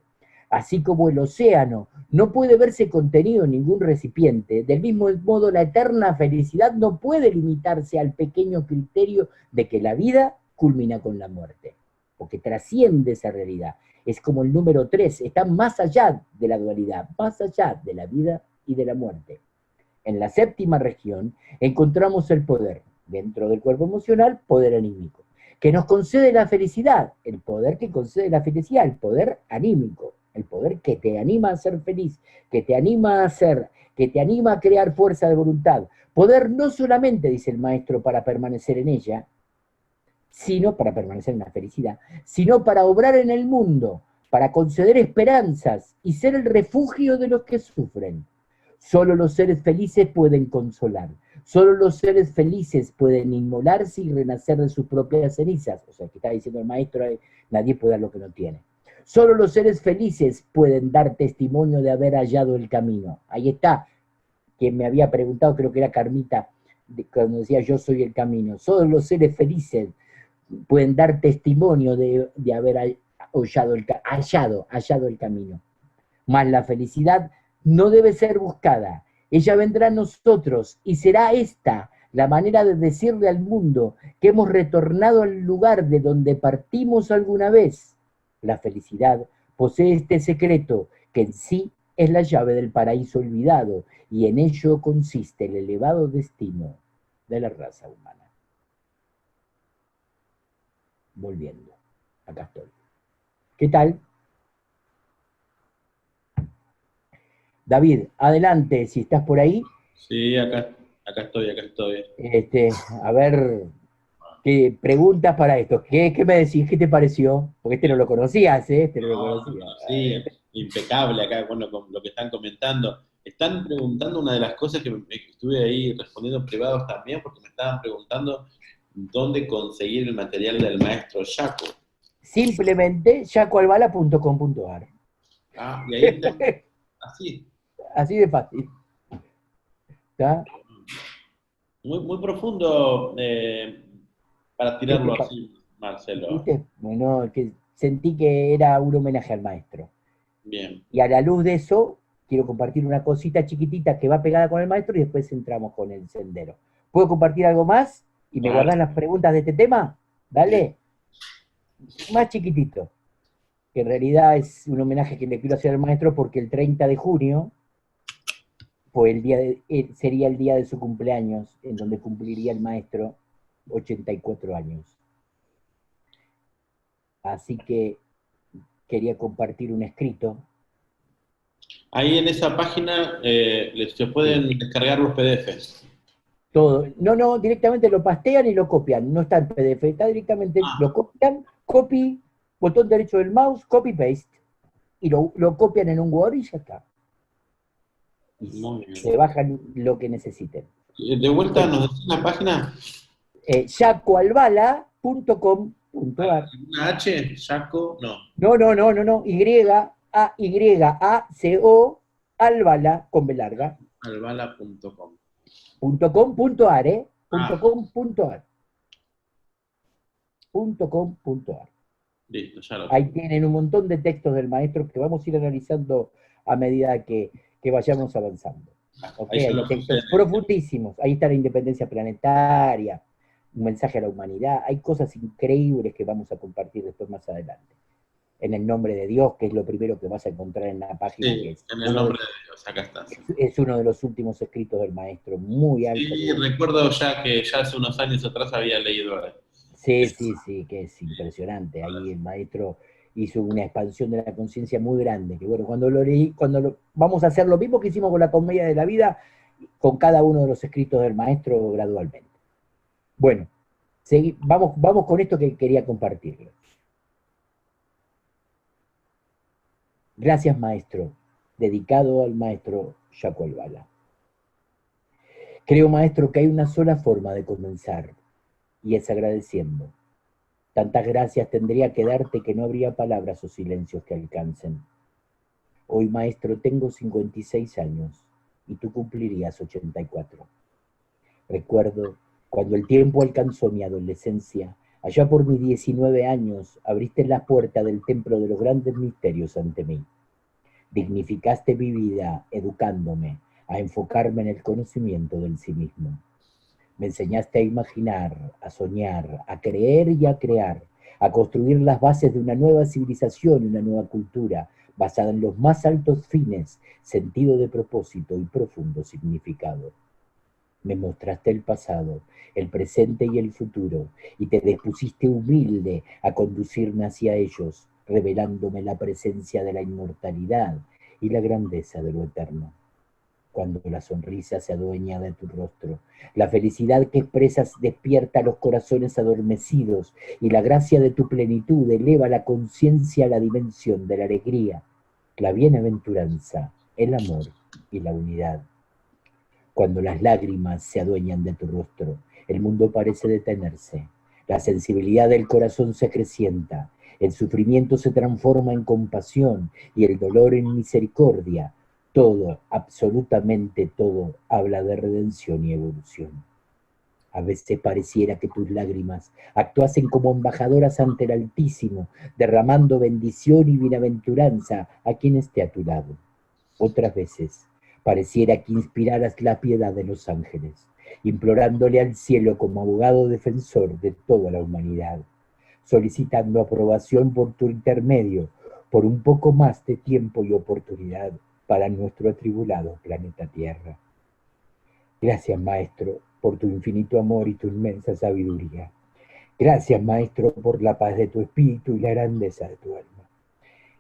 Así como el océano no puede verse contenido en ningún recipiente, del mismo modo la eterna felicidad no puede limitarse al pequeño criterio de que la vida culmina con la muerte, porque trasciende esa realidad. Es como el número 3, está más allá de la dualidad, más allá de la vida y de la muerte. En la séptima región encontramos el poder, dentro del cuerpo emocional, poder anímico, que nos concede la felicidad, el poder que concede la felicidad, el poder anímico, el poder que te anima a ser feliz, que te anima a ser, que te anima a crear fuerza de voluntad. Poder no solamente, dice el maestro, para permanecer en ella, sino para permanecer en la felicidad, sino para obrar en el mundo, para conceder esperanzas y ser el refugio de los que sufren. Solo los seres felices pueden consolar. Solo los seres felices pueden inmolarse y renacer de sus propias cenizas. O sea, que está diciendo el maestro, nadie puede dar lo que no tiene. Solo los seres felices pueden dar testimonio de haber hallado el camino. Ahí está, quien me había preguntado, creo que era Carmita, cuando decía yo soy el camino. Solo los seres felices pueden dar testimonio de haber hallado el camino. Mas la felicidad no debe ser buscada. Ella vendrá a nosotros y será esta la manera de decirle al mundo que hemos retornado al lugar de donde partimos alguna vez. La felicidad posee este secreto que en sí es la llave del paraíso olvidado y en ello consiste el elevado destino de la raza humana. Volviendo, acá estoy. ¿Qué tal? David, adelante, si estás por ahí. Sí, acá estoy. A ver, ¿qué preguntas para esto? ¿Qué me decís? ¿Qué te pareció? Porque este no lo conocías, ¿eh? Este no lo conocía. Sí, impecable acá, bueno, con lo que están comentando. Están preguntando una de las cosas que estuve ahí respondiendo en privados también, porque me estaban preguntando dónde conseguir el material del maestro Yaco. Simplemente yacoalbala.com.ar. Ah, y ahí está, así. Así de fácil. ¿Está? Muy profundo para tirarlo así, Marcelo. ¿Viste? Bueno, que sentí que era un homenaje al maestro. Bien. Y a la luz de eso, quiero compartir una cosita chiquitita que va pegada con el maestro y después entramos con el sendero. ¿Puedo compartir algo más? ¿Y me guardas las preguntas de este tema? Dale. Más chiquitito. Que en realidad es un homenaje que le quiero hacer al maestro porque el 30 de junio pues sería el día de su cumpleaños, en donde cumpliría el maestro 84 años. Así que quería compartir un escrito. Ahí en esa página se pueden descargar los PDFs. Todo. No, directamente lo pastean y lo copian. No está en PDF, está directamente, lo copian, copy, botón derecho del mouse, copy paste. Y lo copian en un Word y ya está. Y se bajan lo que necesiten. De vuelta, ¿nos decís la página? yacoalbala.com.ar. ¿Una H? ¿Yaco? No. No. Y-A-C-O Albala con B larga. Albala.com. .com.ar, .com.ar. .com.ar. Listo, ya lo Ahí tienen un montón de textos del maestro que vamos a ir analizando a medida que vayamos avanzando. Okay, hay textos profundísimos. Ahí está la independencia planetaria, un mensaje a la humanidad. Hay cosas increíbles que vamos a compartir después más adelante. En el nombre de Dios, que es lo primero que vas a encontrar en la página. Sí, que es en el nombre de Dios, acá está. Es uno de los últimos escritos del maestro, muy alto. Sí, recuerdo ya que ya hace unos años atrás había leído. Sí, que es impresionante. Ahí el maestro hizo una expansión de la conciencia muy grande, que bueno, cuando lo leí, vamos a hacer lo mismo que hicimos con la comedia de la vida, con cada uno de los escritos del maestro gradualmente. Bueno, vamos con esto que quería compartirlo. Gracias, maestro, dedicado al maestro Yacoalbala. Creo, maestro, que hay una sola forma de comenzar, y es agradeciendo. Tantas gracias tendría que darte que no habría palabras o silencios que alcancen. Hoy, maestro, tengo 56 años y tú cumplirías 84. Recuerdo cuando el tiempo alcanzó mi adolescencia, allá por mis 19 años, abriste la puerta del templo de los grandes misterios ante mí. Dignificaste mi vida educándome a enfocarme en el conocimiento del sí mismo. Me enseñaste a imaginar, a soñar, a creer y a crear, a construir las bases de una nueva civilización y una nueva cultura, basada en los más altos fines, sentido de propósito y profundo significado. Me mostraste el pasado, el presente y el futuro, y te dispusiste humilde a conducirme hacia ellos, revelándome la presencia de la inmortalidad y la grandeza de lo eterno. Cuando la sonrisa se adueña de tu rostro, la felicidad que expresas despierta los corazones adormecidos y la gracia de tu plenitud eleva la conciencia a la dimensión de la alegría, la bienaventuranza, el amor y la unidad. Cuando las lágrimas se adueñan de tu rostro, el mundo parece detenerse. La sensibilidad del corazón se acrecienta, el sufrimiento se transforma en compasión y el dolor en misericordia. Todo, absolutamente todo, habla de redención y evolución. A veces pareciera que tus lágrimas actuasen como embajadoras ante el Altísimo, derramando bendición y bienaventuranza a quien esté a tu lado. Otras veces pareciera que inspiraras la piedad de los ángeles, implorándole al cielo como abogado defensor de toda la humanidad, solicitando aprobación por tu intermedio, por un poco más de tiempo y oportunidad para nuestro atribulado planeta Tierra. Gracias, Maestro, por tu infinito amor y tu inmensa sabiduría. Gracias, Maestro, por la paz de tu espíritu y la grandeza de tu alma.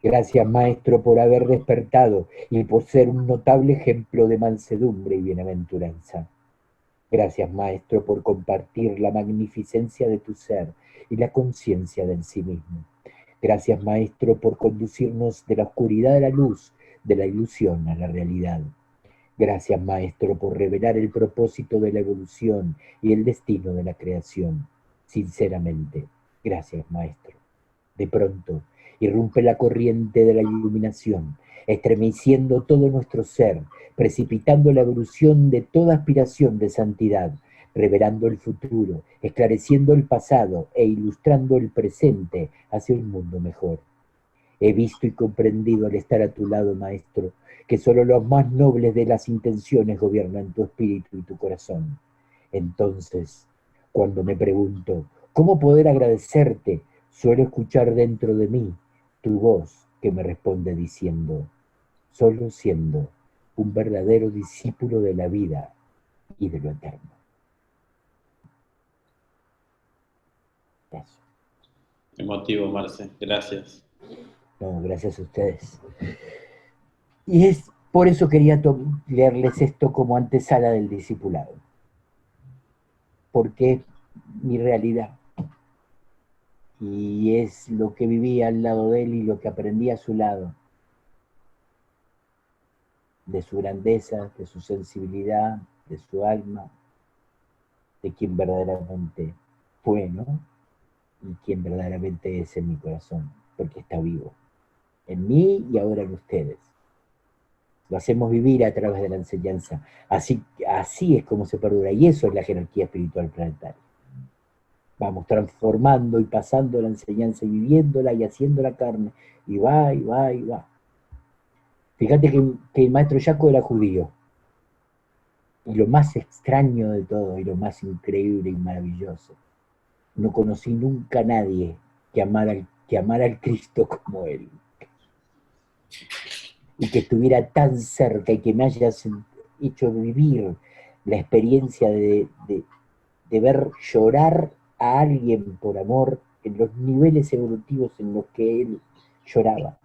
Gracias, Maestro, por haber despertado y por ser un notable ejemplo de mansedumbre y bienaventuranza. Gracias, Maestro, por compartir la magnificencia de tu ser y la conciencia del sí mismo. Gracias, Maestro, por conducirnos de la oscuridad a la luz, de la ilusión a la realidad. Gracias, Maestro, por revelar el propósito de la evolución y el destino de la creación. Sinceramente, gracias, Maestro. De pronto, irrumpe la corriente de la iluminación, estremeciendo todo nuestro ser, precipitando la evolución de toda aspiración de santidad, revelando el futuro, esclareciendo el pasado e ilustrando el presente hacia un mundo mejor. He visto y comprendido al estar a tu lado, Maestro, que solo los más nobles de las intenciones gobiernan tu espíritu y tu corazón. Entonces, cuando me pregunto, ¿cómo poder agradecerte? Suelo escuchar dentro de mí tu voz que me responde diciendo, solo siendo un verdadero discípulo de la vida y de lo eterno. Eso. Emotivo, Marce, gracias. No, gracias a ustedes. Y es por eso quería leerles esto como antesala del discipulado, porque es mi realidad. Y es lo que vivía al lado de él y lo que aprendí a su lado, de su grandeza, de su sensibilidad, de su alma, de quien verdaderamente fue, ¿no? Y quien verdaderamente es en mi corazón, porque está vivo, en mí y ahora en ustedes. Lo hacemos vivir a través de la enseñanza. Así es como se perdura, y eso es la jerarquía espiritual planetaria. Vamos transformando y pasando la enseñanza y viviéndola y haciendo la carne, y va, y va, y va. Fíjate que el maestro Jaco era judío, y lo más extraño de todo, y lo más increíble y maravilloso, no conocí nunca a nadie que amara al Cristo como él, y que estuviera tan cerca, y que me haya hecho vivir la experiencia de ver llorar a alguien por amor en los niveles evolutivos en los que él lloraba.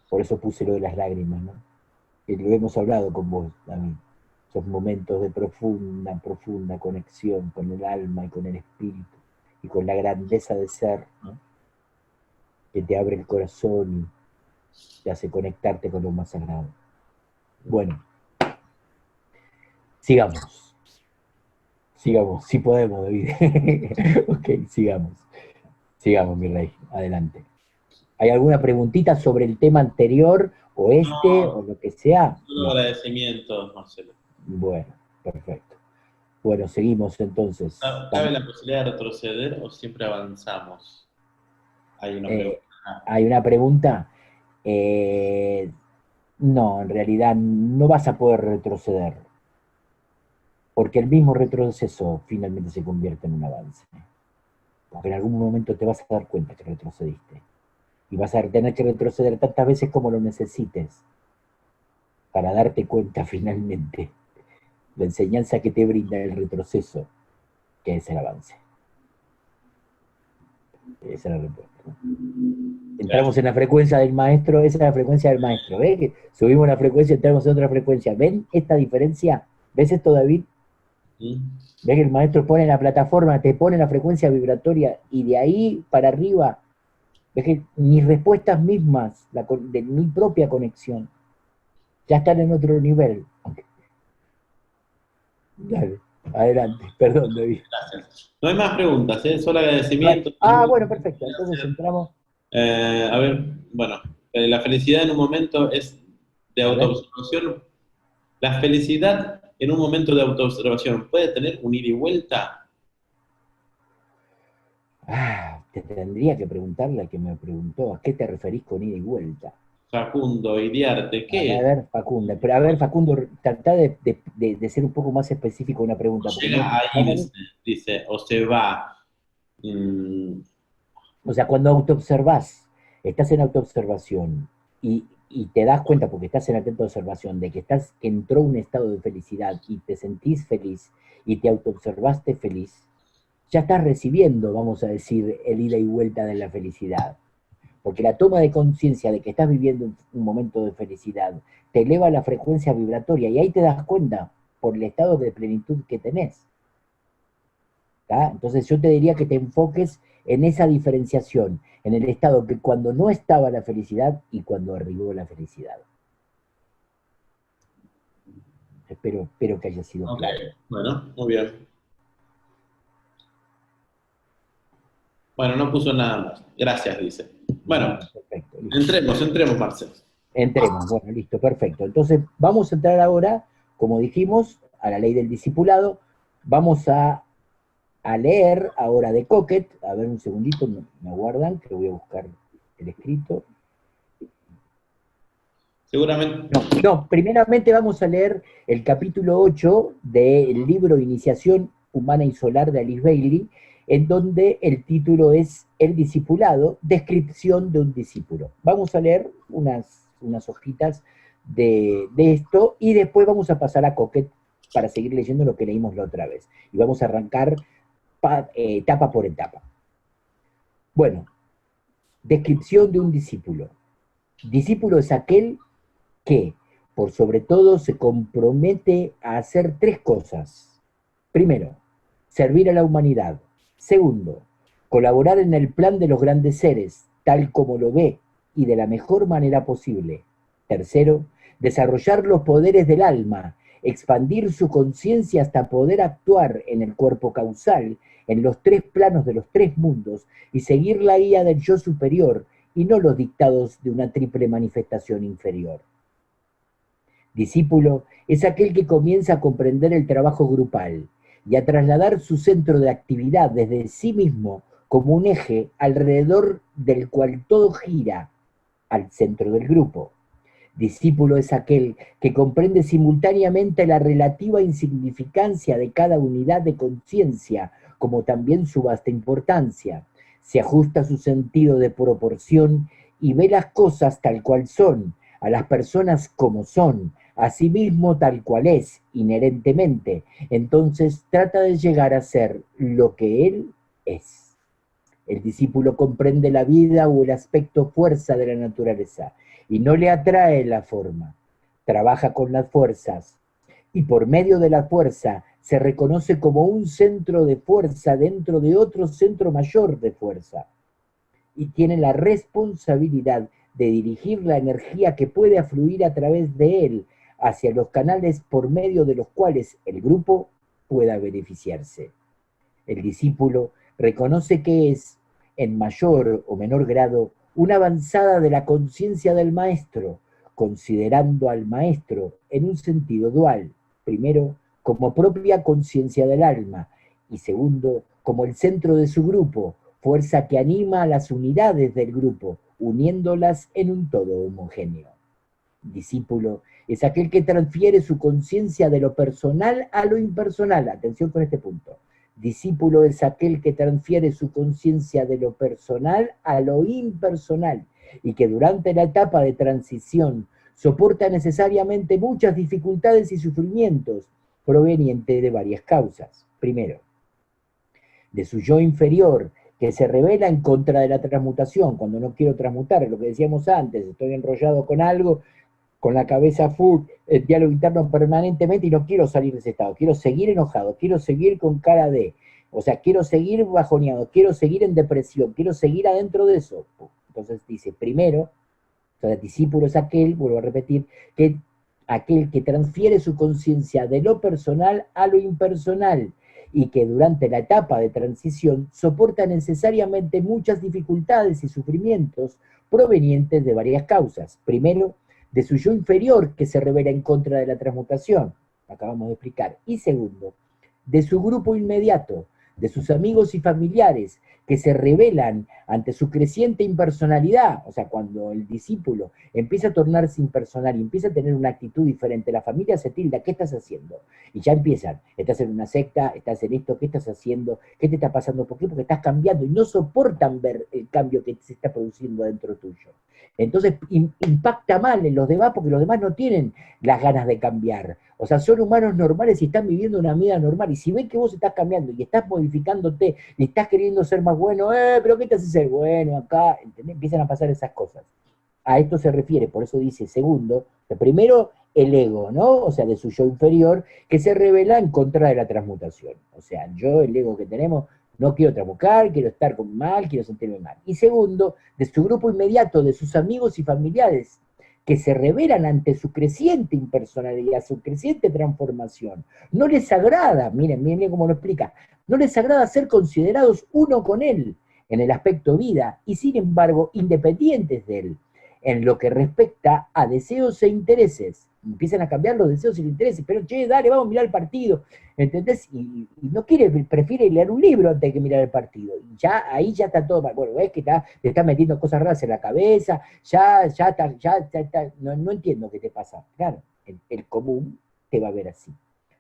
Por eso puse lo de las lágrimas, ¿no? Que lo hemos hablado con vos también. Esos momentos de profunda, profunda conexión con el alma y con el espíritu y con la grandeza de ser, ¿no? Que te abre el corazón y te hace conectarte con lo más sagrado. Bueno, sigamos, si podemos, David. Ok, sigamos, mi rey, adelante. ¿Hay alguna preguntita sobre el tema anterior o No, o lo que sea? solo No. agradecimientos, Marcelo. Bueno, perfecto. Bueno, seguimos entonces. ¿Cabe la posibilidad de retroceder o siempre avanzamos? Hay una pregunta. ¿Hay una pregunta? Eh, no, en realidad no vas a poder retroceder, porque el mismo retroceso finalmente se convierte en un avance. Porque en algún momento te vas a dar cuenta que retrocediste. Y vas a tener que retroceder tantas veces como lo necesites para darte cuenta finalmente la enseñanza que te brinda el retroceso, que es el avance. Esa es la respuesta. Entramos en la frecuencia del maestro, esa es la frecuencia del maestro. ¿Ves? Que subimos la frecuencia, entramos en otra frecuencia. ¿Ven esta diferencia? ¿Ves esto, David? ¿Ves que el maestro pone la plataforma, te pone la frecuencia vibratoria y de ahí para arriba? ¿Ves que mis respuestas mismas, de mi propia conexión, Ya están en otro nivel. Dale, adelante, perdón, David. Gracias. No hay más preguntas, ¿eh? Solo agradecimiento. Bueno, perfecto, entonces entramos, A ver, bueno, la felicidad en un momento es de a ver. autoobservación. La felicidad en un momento de autoobservación puede tener un ida y vuelta. Te tendría que preguntarle al que me preguntó, ¿a qué te referís con ida y vuelta? Facundo, Iriarte, ¿qué es? A ver, Facundo, pero a ver, Facundo, tratá de ser un poco más específico en una pregunta, porque no, Llega ahí, dice, o se va. Mm, o sea, cuando autoobservás, estás en autoobservación y te das cuenta, porque estás en atenta observación, de que que entró un estado de felicidad y te sentís feliz y te autoobservaste feliz, ya estás recibiendo, vamos a decir, el ida y vuelta de la felicidad. Porque la toma de conciencia de que estás viviendo un momento de felicidad te eleva la frecuencia vibratoria y ahí te das cuenta por el estado de plenitud que tenés. ¿Tá? Entonces yo te diría que te enfoques en esa diferenciación, en el estado que cuando no estaba la felicidad y cuando arribó la felicidad. Espero que haya sido ok, claro. bueno, muy bien. Bueno, no puso nada más. Gracias, dice. Bueno, Bueno, perfecto, listo. entremos, Marcelo. Entremos, bueno, listo, perfecto. Entonces vamos a entrar ahora, como dijimos, a la ley del discipulado. Vamos a leer ahora de Cocket. A ver un segundito, me aguardan, que voy a buscar el escrito. Seguramente, No, primeramente vamos a leer el capítulo 8 del libro Iniciación Humana y Solar de Alice Bailey, en donde el título es El discipulado, descripción de un discípulo. Vamos a leer unas hojitas de esto y después vamos a pasar a Cocket para seguir leyendo lo que leímos la otra vez. Y vamos a arrancar etapa por etapa. Bueno, descripción de un discípulo. Discípulo es aquel que, por sobre todo, se compromete a hacer tres cosas. Primero, servir a la humanidad. Segundo, colaborar en el plan de los grandes seres, tal como lo ve y de la mejor manera posible. Tercero, desarrollar los poderes del alma, expandir su conciencia hasta poder actuar en el cuerpo causal, en los tres planos de los tres mundos, y seguir la guía del yo superior y no los dictados de una triple manifestación inferior. Discípulo es aquel que comienza a comprender el trabajo grupal y a trasladar su centro de actividad desde sí mismo como un eje alrededor del cual todo gira al centro del grupo. Discípulo es aquel que comprende simultáneamente la relativa insignificancia de cada unidad de conciencia, como también su vasta importancia. Se ajusta a su sentido de proporción y ve las cosas tal cual son, a las personas como son, a sí mismo tal cual es, inherentemente. Entonces trata de llegar a ser lo que él es. El discípulo comprende la vida o el aspecto fuerza de la naturaleza y no le atrae la forma. Trabaja con las fuerzas y por medio de la fuerza se reconoce como un centro de fuerza dentro de otro centro mayor de fuerza y tiene la responsabilidad de dirigir la energía que puede afluir a través de él hacia los canales por medio de los cuales el grupo pueda beneficiarse. El discípulo reconoce que es, en mayor o menor grado, una avanzada de la conciencia del maestro, considerando al maestro en un sentido dual, primero como propia conciencia del alma y segundo como el centro de su grupo, fuerza que anima a las unidades del grupo, uniéndolas en un todo homogéneo. Discípulo es aquel que transfiere su conciencia de lo personal a lo impersonal. Atención con este punto. Discípulo es aquel que transfiere su conciencia de lo personal a lo impersonal y que durante la etapa de transición soporta necesariamente muchas dificultades y sufrimientos provenientes de varias causas. Primero, de su yo inferior, que se revela en contra de la transmutación, cuando no quiero transmutar, es lo que decíamos antes, estoy enrollado con algo, con la cabeza full, el diálogo interno permanentemente y no quiero salir de ese estado, quiero seguir enojado, quiero seguir con cara de, o sea, quiero seguir bajoneado, quiero seguir en depresión, quiero seguir adentro de eso. Entonces dice, primero, o sea, el discípulo es aquel, vuelvo a repetir, que aquel que transfiere su conciencia de lo personal a lo impersonal y que durante la etapa de transición soporta necesariamente muchas dificultades y sufrimientos provenientes de varias causas. Primero, de su yo inferior que se revela en contra de la transmutación, acabamos de explicar. Y segundo, de su grupo inmediato, de sus amigos y familiares que se rebelan ante su creciente impersonalidad. O sea, cuando el discípulo empieza a tornarse impersonal y empieza a tener una actitud diferente, la familia se tilda: ¿qué estás haciendo? Y ya empiezan: estás en una secta, estás en esto, ¿qué estás haciendo? ¿Qué te está pasando? ¿Por qué? Porque estás cambiando, y no soportan ver el cambio que se está produciendo dentro tuyo. Entonces impacta mal en los demás, porque los demás no tienen las ganas de cambiar. O sea, son humanos normales y están viviendo una vida normal. Y si ven que vos estás cambiando y estás modificándote y estás queriendo ser más bueno, pero ¿qué te hace ser bueno acá? ¿Entendés? Empiezan a pasar esas cosas. A esto se refiere, por eso dice segundo, que primero el ego, ¿no? O sea, de su yo inferior, que se revela en contra de la transmutación. O sea, yo, el ego que tenemos, no quiero transmutar, quiero estar mal, quiero sentirme mal. Y segundo, de su grupo inmediato, de sus amigos y familiares, que se revelan ante su creciente impersonalidad, su creciente transformación. No les agrada, miren cómo lo explica, no les agrada ser considerados uno con él en el aspecto vida, y sin embargo independientes de él en lo que respecta a deseos e intereses. Empiezan a cambiar los deseos y los intereses, pero che, dale, vamos a mirar el partido, ¿entendés? Y no quiere, prefiere leer un libro antes que mirar el partido. Y ya, ahí ya está todo mal. Bueno, ves que te está metiendo cosas raras en la cabeza, ya está, no entiendo qué te pasa. Claro, el común te va a ver así.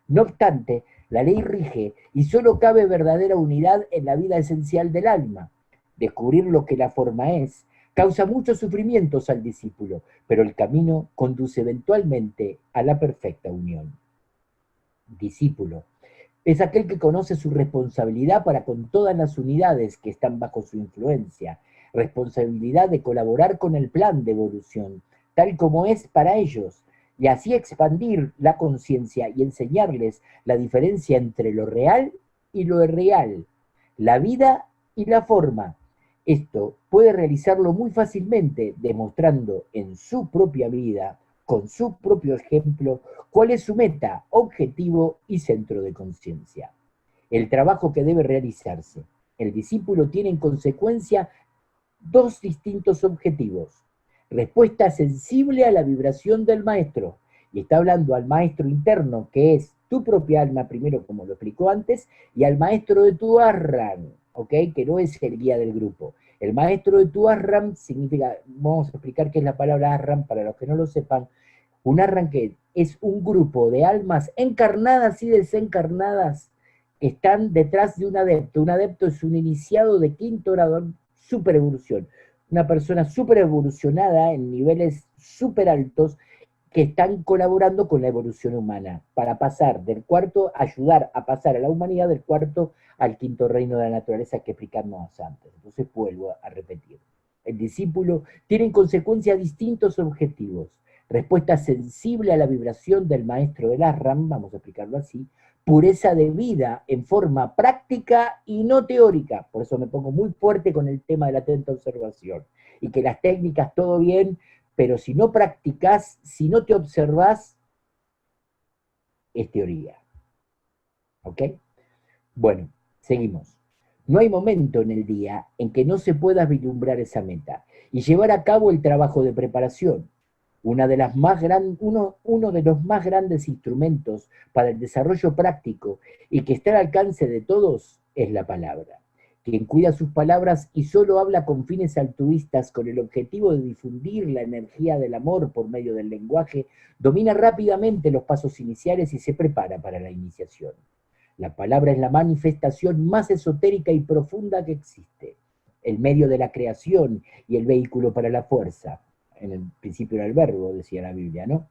No obstante, la ley rige y solo cabe verdadera unidad en la vida esencial del alma. Descubrir lo que la forma es causa muchos sufrimientos al discípulo, pero el camino conduce eventualmente a la perfecta unión. Discípulo es aquel que conoce su responsabilidad para con todas las unidades que están bajo su influencia, responsabilidad de colaborar con el plan de evolución, tal como es para ellos, y así expandir la conciencia y enseñarles la diferencia entre lo real y lo irreal, la vida y la forma. Esto puede realizarlo muy fácilmente, demostrando en su propia vida, con su propio ejemplo, cuál es su meta, objetivo y centro de conciencia. El trabajo que debe realizarse. El discípulo tiene en consecuencia dos distintos objetivos. Respuesta sensible a la vibración del maestro. Y está hablando al maestro interno, que es tu propia alma primero, como lo explicó antes, y al maestro de tu Arran, ¿ok? Que no es el guía del grupo. El maestro de tu Arran significa, vamos a explicar qué es la palabra Arran para los que no lo sepan. Un Arran que es un grupo de almas encarnadas y desencarnadas que están detrás de un adepto. Un adepto es un iniciado de quinto grado, super evolución. Una persona super evolucionada en niveles super altos que están colaborando con la evolución humana para pasar del cuarto, ayudar a pasar a la humanidad del cuarto al quinto reino de la naturaleza que explicamos antes. Entonces vuelvo a repetir. El discípulo tiene en consecuencia distintos objetivos. Respuesta sensible a la vibración del maestro del Ashram, vamos a explicarlo así, pureza de vida en forma práctica y no teórica. Por eso me pongo muy fuerte con el tema de la atenta observación. Y que las técnicas, todo bien, pero si no practicás, si no te observás, es teoría. ¿Ok? Bueno, seguimos. No hay momento en el día en que no se pueda vislumbrar esa meta y llevar a cabo el trabajo de preparación. Uno de los más grandes instrumentos para el desarrollo práctico y que está al alcance de todos es la palabra. Quien cuida sus palabras y solo habla con fines altruistas con el objetivo de difundir la energía del amor por medio del lenguaje, domina rápidamente los pasos iniciales y se prepara para la iniciación. La palabra es la manifestación más esotérica y profunda que existe, el medio de la creación y el vehículo para la fuerza. En el principio era el verbo, decía la Biblia, ¿no?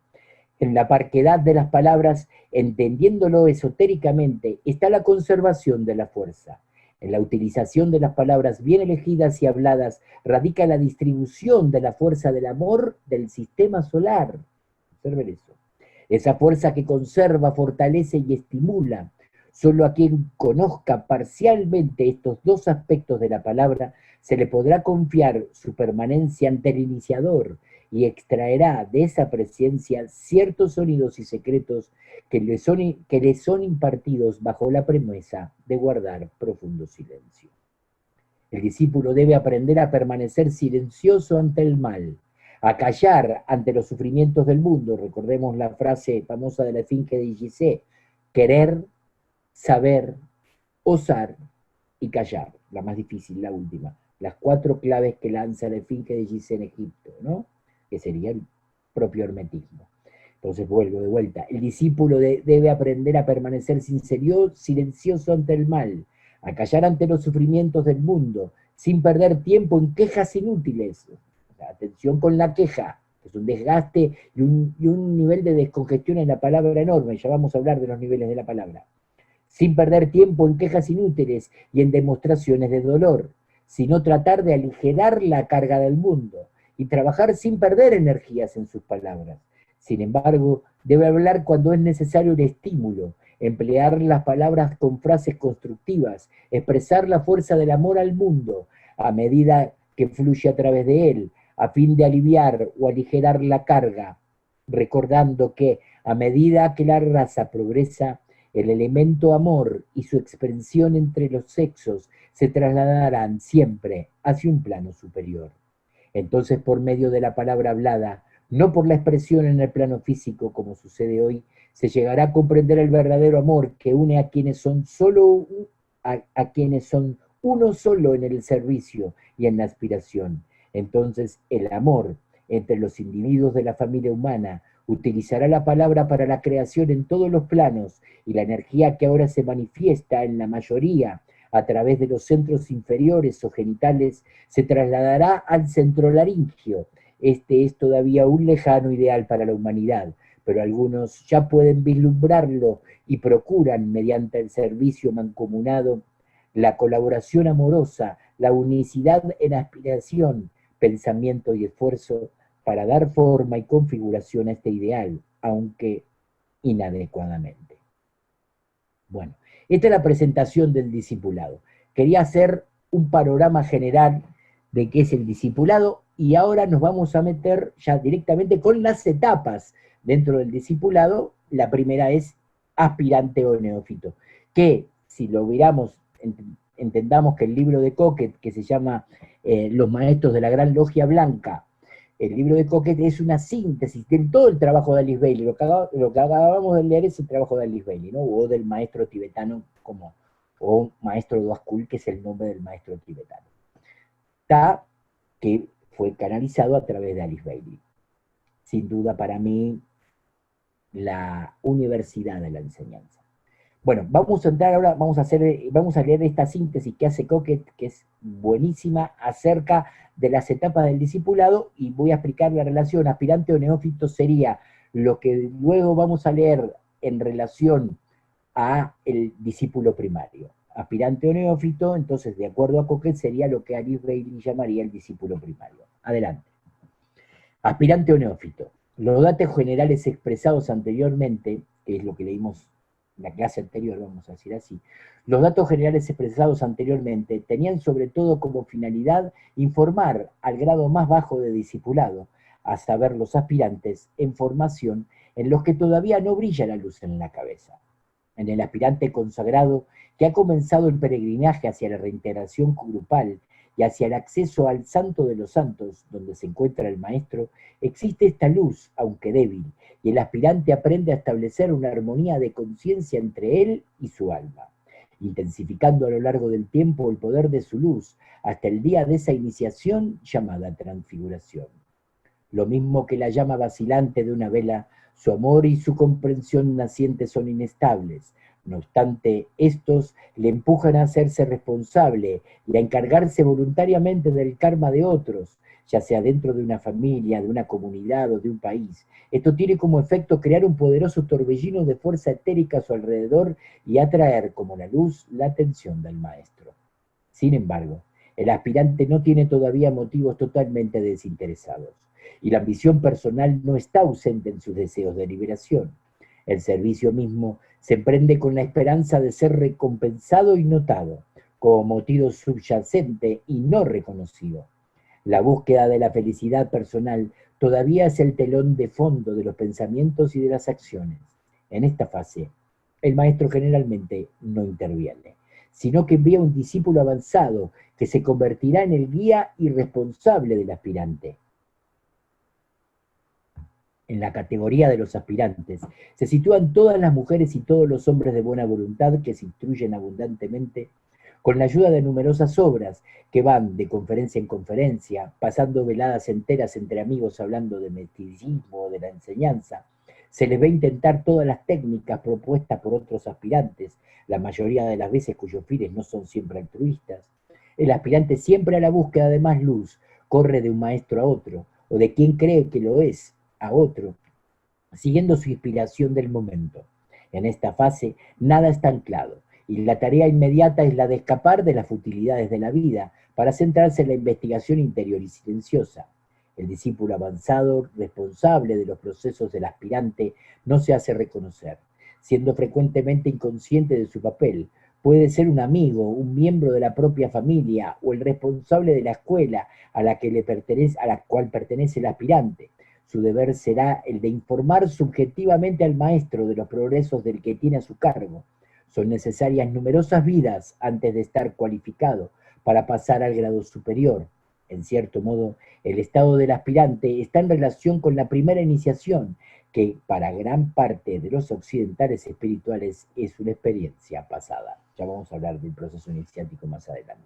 En la parquedad de las palabras, entendiéndolo esotéricamente, está la conservación de la fuerza. En la utilización de las palabras bien elegidas y habladas radica la distribución de la fuerza del amor del sistema solar. Observen eso. Esa fuerza que conserva, fortalece y estimula. Solo a quien conozca parcialmente estos dos aspectos de la palabra se le podrá confiar su permanencia ante el iniciador y extraerá de esa presencia ciertos sonidos y secretos que le son impartidos bajo la promesa de guardar profundo silencio. El discípulo debe aprender a permanecer silencioso ante el mal, a callar ante los sufrimientos del mundo. Recordemos la frase famosa de la Esfinge de Gizeh: querer, saber, osar y callar. La más difícil, la última. Las 4 claves que lanza la Esfinge de Gizeh en Egipto, ¿no? Que sería el propio hermetismo. Entonces vuelvo de vuelta. El discípulo debe aprender a permanecer silencioso ante el mal, a callar ante los sufrimientos del mundo, sin perder tiempo en quejas inútiles. O sea, atención con la queja, que es un desgaste y un nivel de descongestión en la palabra enorme. Ya vamos a hablar de los niveles de la palabra. Sin perder tiempo en quejas inútiles y en demostraciones de dolor, sino tratar de aligerar la carga del mundo y trabajar sin perder energías en sus palabras. Sin embargo, debe hablar cuando es necesario el estímulo, emplear las palabras con frases constructivas, expresar la fuerza del amor al mundo a medida que fluye a través de él, a fin de aliviar o aligerar la carga, recordando que a medida que la raza progresa, el elemento amor y su expresión entre los sexos se trasladarán siempre hacia un plano superior. Entonces, por medio de la palabra hablada, no por la expresión en el plano físico, como sucede hoy, se llegará a comprender el verdadero amor que une a quienes son quienes son uno solo en el servicio y en la aspiración. Entonces, el amor entre los individuos de la familia humana utilizará la palabra para la creación en todos los planos, y la energía que ahora se manifiesta en la mayoría a través de los centros inferiores o genitales se trasladará al centro laringio. Este es todavía un lejano ideal para la humanidad, pero algunos ya pueden vislumbrarlo y procuran, mediante el servicio mancomunado, la colaboración amorosa, la unicidad en aspiración, pensamiento y esfuerzo para dar forma y configuración a este ideal, aunque inadecuadamente. Bueno, esta es la presentación del discipulado. Quería hacer un panorama general de qué es el discipulado y ahora nos vamos a meter ya directamente con las etapas dentro del discipulado. La primera es aspirante o neófito, que si lo miramos, entendamos que el libro de Coquet, que se llama Los Maestros de la Gran Logia Blanca, el libro de Coquet es una síntesis de todo el trabajo de Alice Bailey. Lo que acabamos de leer es el trabajo de Alice Bailey, ¿no? O del maestro tibetano, o maestro Doaskul, que es el nombre del maestro tibetano. Ta, que fue canalizado a través de Alice Bailey. Sin duda, para mí, la universidad de la enseñanza. Bueno, vamos a entrar ahora, vamos a leer esta síntesis que hace Coquet, que es buenísima, acerca de las etapas del discipulado, y voy a explicar la relación aspirante o neófito. Sería lo que luego vamos a leer en relación a el discípulo primario. Aspirante o neófito, entonces, de acuerdo a Coquet, sería lo que Alice Bailey llamaría el discípulo primario. Adelante. Aspirante o neófito. Los datos generales expresados anteriormente, que es lo que leímos en la clase anterior, vamos a decir así, los datos generales expresados anteriormente tenían sobre todo como finalidad informar al grado más bajo de discipulado, a saber, los aspirantes en formación, en los que todavía no brilla la luz en la cabeza. En el aspirante consagrado, que ha comenzado el peregrinaje hacia la reintegración grupal y hacia el acceso al Santo de los Santos, donde se encuentra el Maestro, existe esta luz, aunque débil, y el aspirante aprende a establecer una armonía de conciencia entre él y su alma, intensificando a lo largo del tiempo el poder de su luz, hasta el día de esa iniciación llamada transfiguración. Lo mismo que la llama vacilante de una vela, su amor y su comprensión naciente son inestables. No obstante, estos le empujan a hacerse responsable y a encargarse voluntariamente del karma de otros, ya sea dentro de una familia, de una comunidad o de un país. Esto tiene como efecto crear un poderoso torbellino de fuerza etérica a su alrededor y atraer, como la luz, la atención del maestro. Sin embargo, el aspirante no tiene todavía motivos totalmente desinteresados, y la ambición personal no está ausente en sus deseos de liberación. El servicio mismo se emprende con la esperanza de ser recompensado y notado, como motivo subyacente y no reconocido. La búsqueda de la felicidad personal todavía es el telón de fondo de los pensamientos y de las acciones. En esta fase, el maestro generalmente no interviene, sino que envía un discípulo avanzado que se convertirá en el guía y responsable del aspirante. En la categoría de los aspirantes se sitúan todas las mujeres y todos los hombres de buena voluntad que se instruyen abundantemente con la ayuda de numerosas obras que van de conferencia en conferencia, pasando veladas enteras entre amigos hablando de meticismo o de la enseñanza. Se les ve intentar todas las técnicas propuestas por otros aspirantes, la mayoría de las veces cuyos fines no son siempre altruistas. El aspirante siempre a la búsqueda de más luz corre de un maestro a otro, o de quien cree que lo es a otro, siguiendo su inspiración del momento. En esta fase nada está anclado, y la tarea inmediata es la de escapar de las futilidades de la vida para centrarse en la investigación interior y silenciosa. El discípulo avanzado, responsable de los procesos del aspirante, no se hace reconocer, siendo frecuentemente inconsciente de su papel. Puede ser un amigo, un miembro de la propia familia o el responsable de la escuela a la cual pertenece el aspirante. Su deber será el de informar subjetivamente al maestro de los progresos del que tiene a su cargo. Son necesarias numerosas vidas antes de estar cualificado para pasar al grado superior. En cierto modo, el estado del aspirante está en relación con la primera iniciación, que para gran parte de los occidentales espirituales es una experiencia pasada. Ya vamos a hablar del proceso iniciático más adelante.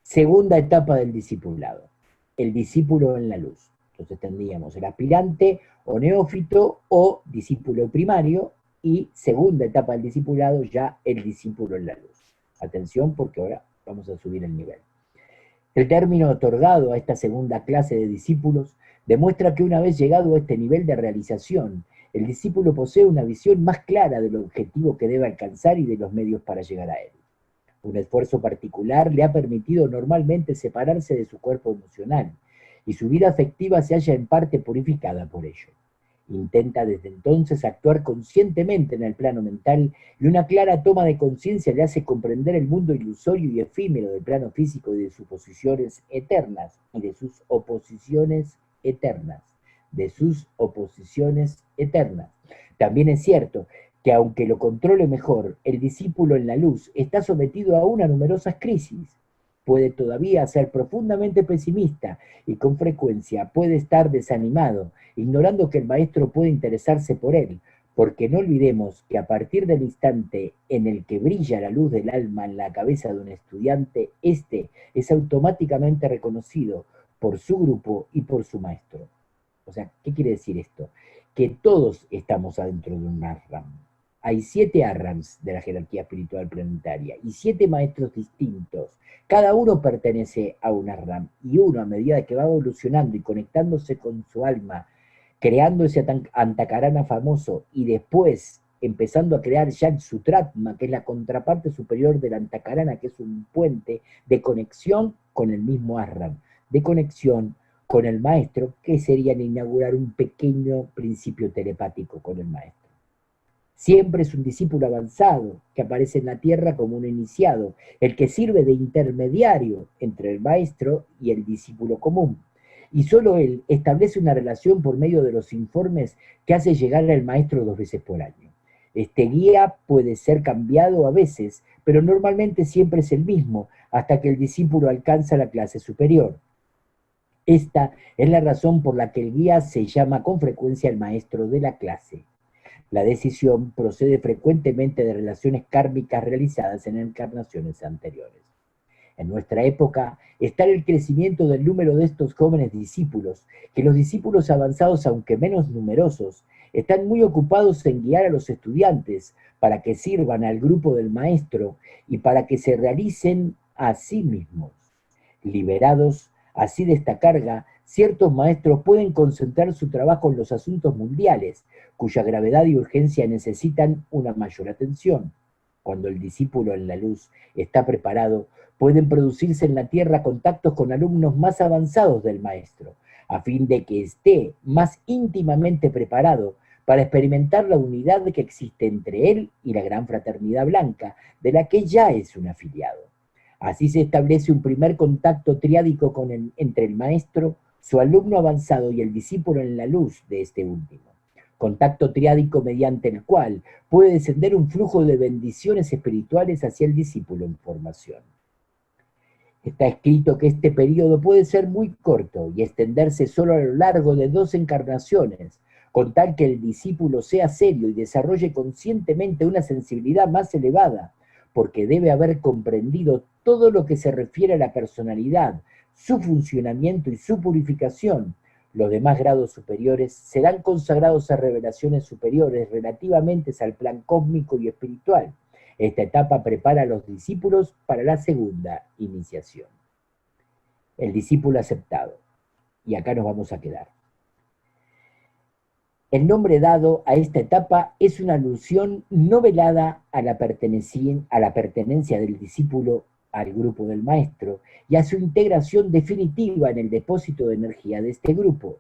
Segunda etapa del discipulado, el discípulo en la luz. Entonces tendríamos el aspirante o neófito o discípulo primario, y segunda etapa del discipulado ya el discípulo en la luz. Atención, porque ahora vamos a subir el nivel. El término otorgado a esta segunda clase de discípulos demuestra que una vez llegado a este nivel de realización, el discípulo posee una visión más clara del objetivo que debe alcanzar y de los medios para llegar a él. Un esfuerzo particular le ha permitido normalmente separarse de su cuerpo emocional, y su vida afectiva se halla en parte purificada por ello. Intenta desde entonces actuar conscientemente en el plano mental, y una clara toma de conciencia le hace comprender el mundo ilusorio y efímero del plano físico y de sus posiciones eternas, y de sus oposiciones eternas, También es cierto que aunque lo controle mejor, el discípulo en la luz está sometido aún a numerosas crisis. Puede todavía ser profundamente pesimista y con frecuencia puede estar desanimado, ignorando que el maestro puede interesarse por él, porque no olvidemos que a partir del instante en el que brilla la luz del alma en la cabeza de un estudiante, éste es automáticamente reconocido por su grupo y por su maestro. O sea, ¿qué quiere decir esto? Que todos estamos adentro de un ashram. Hay 7 ashrams de la jerarquía espiritual planetaria y 7 maestros distintos. Cada uno pertenece a un ashram, y uno, a medida que va evolucionando y conectándose con su alma, creando ese Antakarana famoso, y después empezando a crear Yag Sutratma, que es la contraparte superior del Antakarana, que es un puente de conexión con el mismo ashram, de conexión con el maestro, que sería inaugurar un pequeño principio telepático con el maestro. Siempre es un discípulo avanzado que aparece en la tierra como un iniciado, el que sirve de intermediario entre el maestro y el discípulo común. Y solo él establece una relación por medio de los informes que hace llegar al maestro 2 veces por año. Este guía puede ser cambiado a veces, pero normalmente siempre es el mismo, hasta que el discípulo alcanza la clase superior. Esta es la razón por la que el guía se llama con frecuencia el maestro de la clase. La decisión procede frecuentemente de relaciones kármicas realizadas en encarnaciones anteriores. En nuestra época está el crecimiento del número de estos jóvenes discípulos, que los discípulos avanzados, aunque menos numerosos, están muy ocupados en guiar a los estudiantes para que sirvan al grupo del maestro y para que se realicen a sí mismos. Liberados así de esta carga, ciertos maestros pueden concentrar su trabajo en los asuntos mundiales, cuya gravedad y urgencia necesitan una mayor atención. Cuando el discípulo en la luz está preparado, pueden producirse en la tierra contactos con alumnos más avanzados del maestro, a fin de que esté más íntimamente preparado para experimentar la unidad que existe entre él y la gran fraternidad blanca, de la que ya es un afiliado. Así se establece un primer contacto triádico entre el maestro, su alumno avanzado y el discípulo en la luz de este último. Contacto triádico mediante el cual puede descender un flujo de bendiciones espirituales hacia el discípulo en formación. Está escrito que este periodo puede ser muy corto y extenderse solo a lo largo de 2 encarnaciones, con tal que el discípulo sea serio y desarrolle conscientemente una sensibilidad más elevada, porque debe haber comprendido todo lo que se refiere a la personalidad, su funcionamiento y su purificación. Los demás grados superiores serán consagrados a revelaciones superiores relativamente al plan cósmico y espiritual. Esta etapa prepara a los discípulos para la segunda iniciación. El discípulo aceptado. Y acá nos vamos a quedar. El nombre dado a esta etapa es una alusión no velada a la pertenencia del discípulo al grupo del maestro y a su integración definitiva en el depósito de energía de este grupo.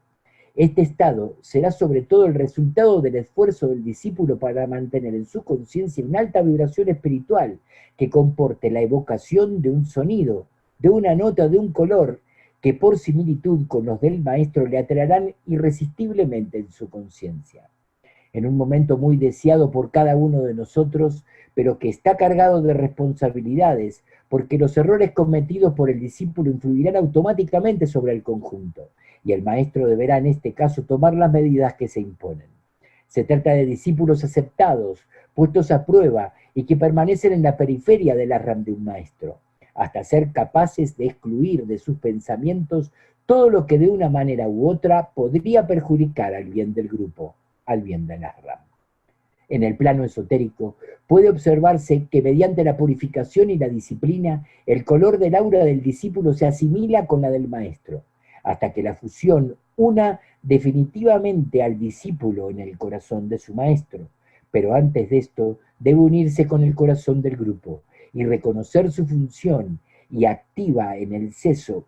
Este estado será sobre todo el resultado del esfuerzo del discípulo para mantener en su conciencia una alta vibración espiritual que comporte la evocación de un sonido, de una nota, de un color, que por similitud con los del maestro le atraerán irresistiblemente en su conciencia. En un momento muy deseado por cada uno de nosotros, pero que está cargado de responsabilidades, porque los errores cometidos por el discípulo influirán automáticamente sobre el conjunto, y el maestro deberá en este caso tomar las medidas que se imponen. Se trata de discípulos aceptados, puestos a prueba y que permanecen en la periferia de la RAM de un maestro, hasta ser capaces de excluir de sus pensamientos todo lo que de una manera u otra podría perjudicar al bien del grupo, al bien de la RAM. En el plano esotérico, puede observarse que mediante la purificación y la disciplina, el color del aura del discípulo se asimila con la del maestro, hasta que la fusión una definitivamente al discípulo en el corazón de su maestro. Pero antes de esto, debe unirse con el corazón del grupo y reconocer su función y activa en el seno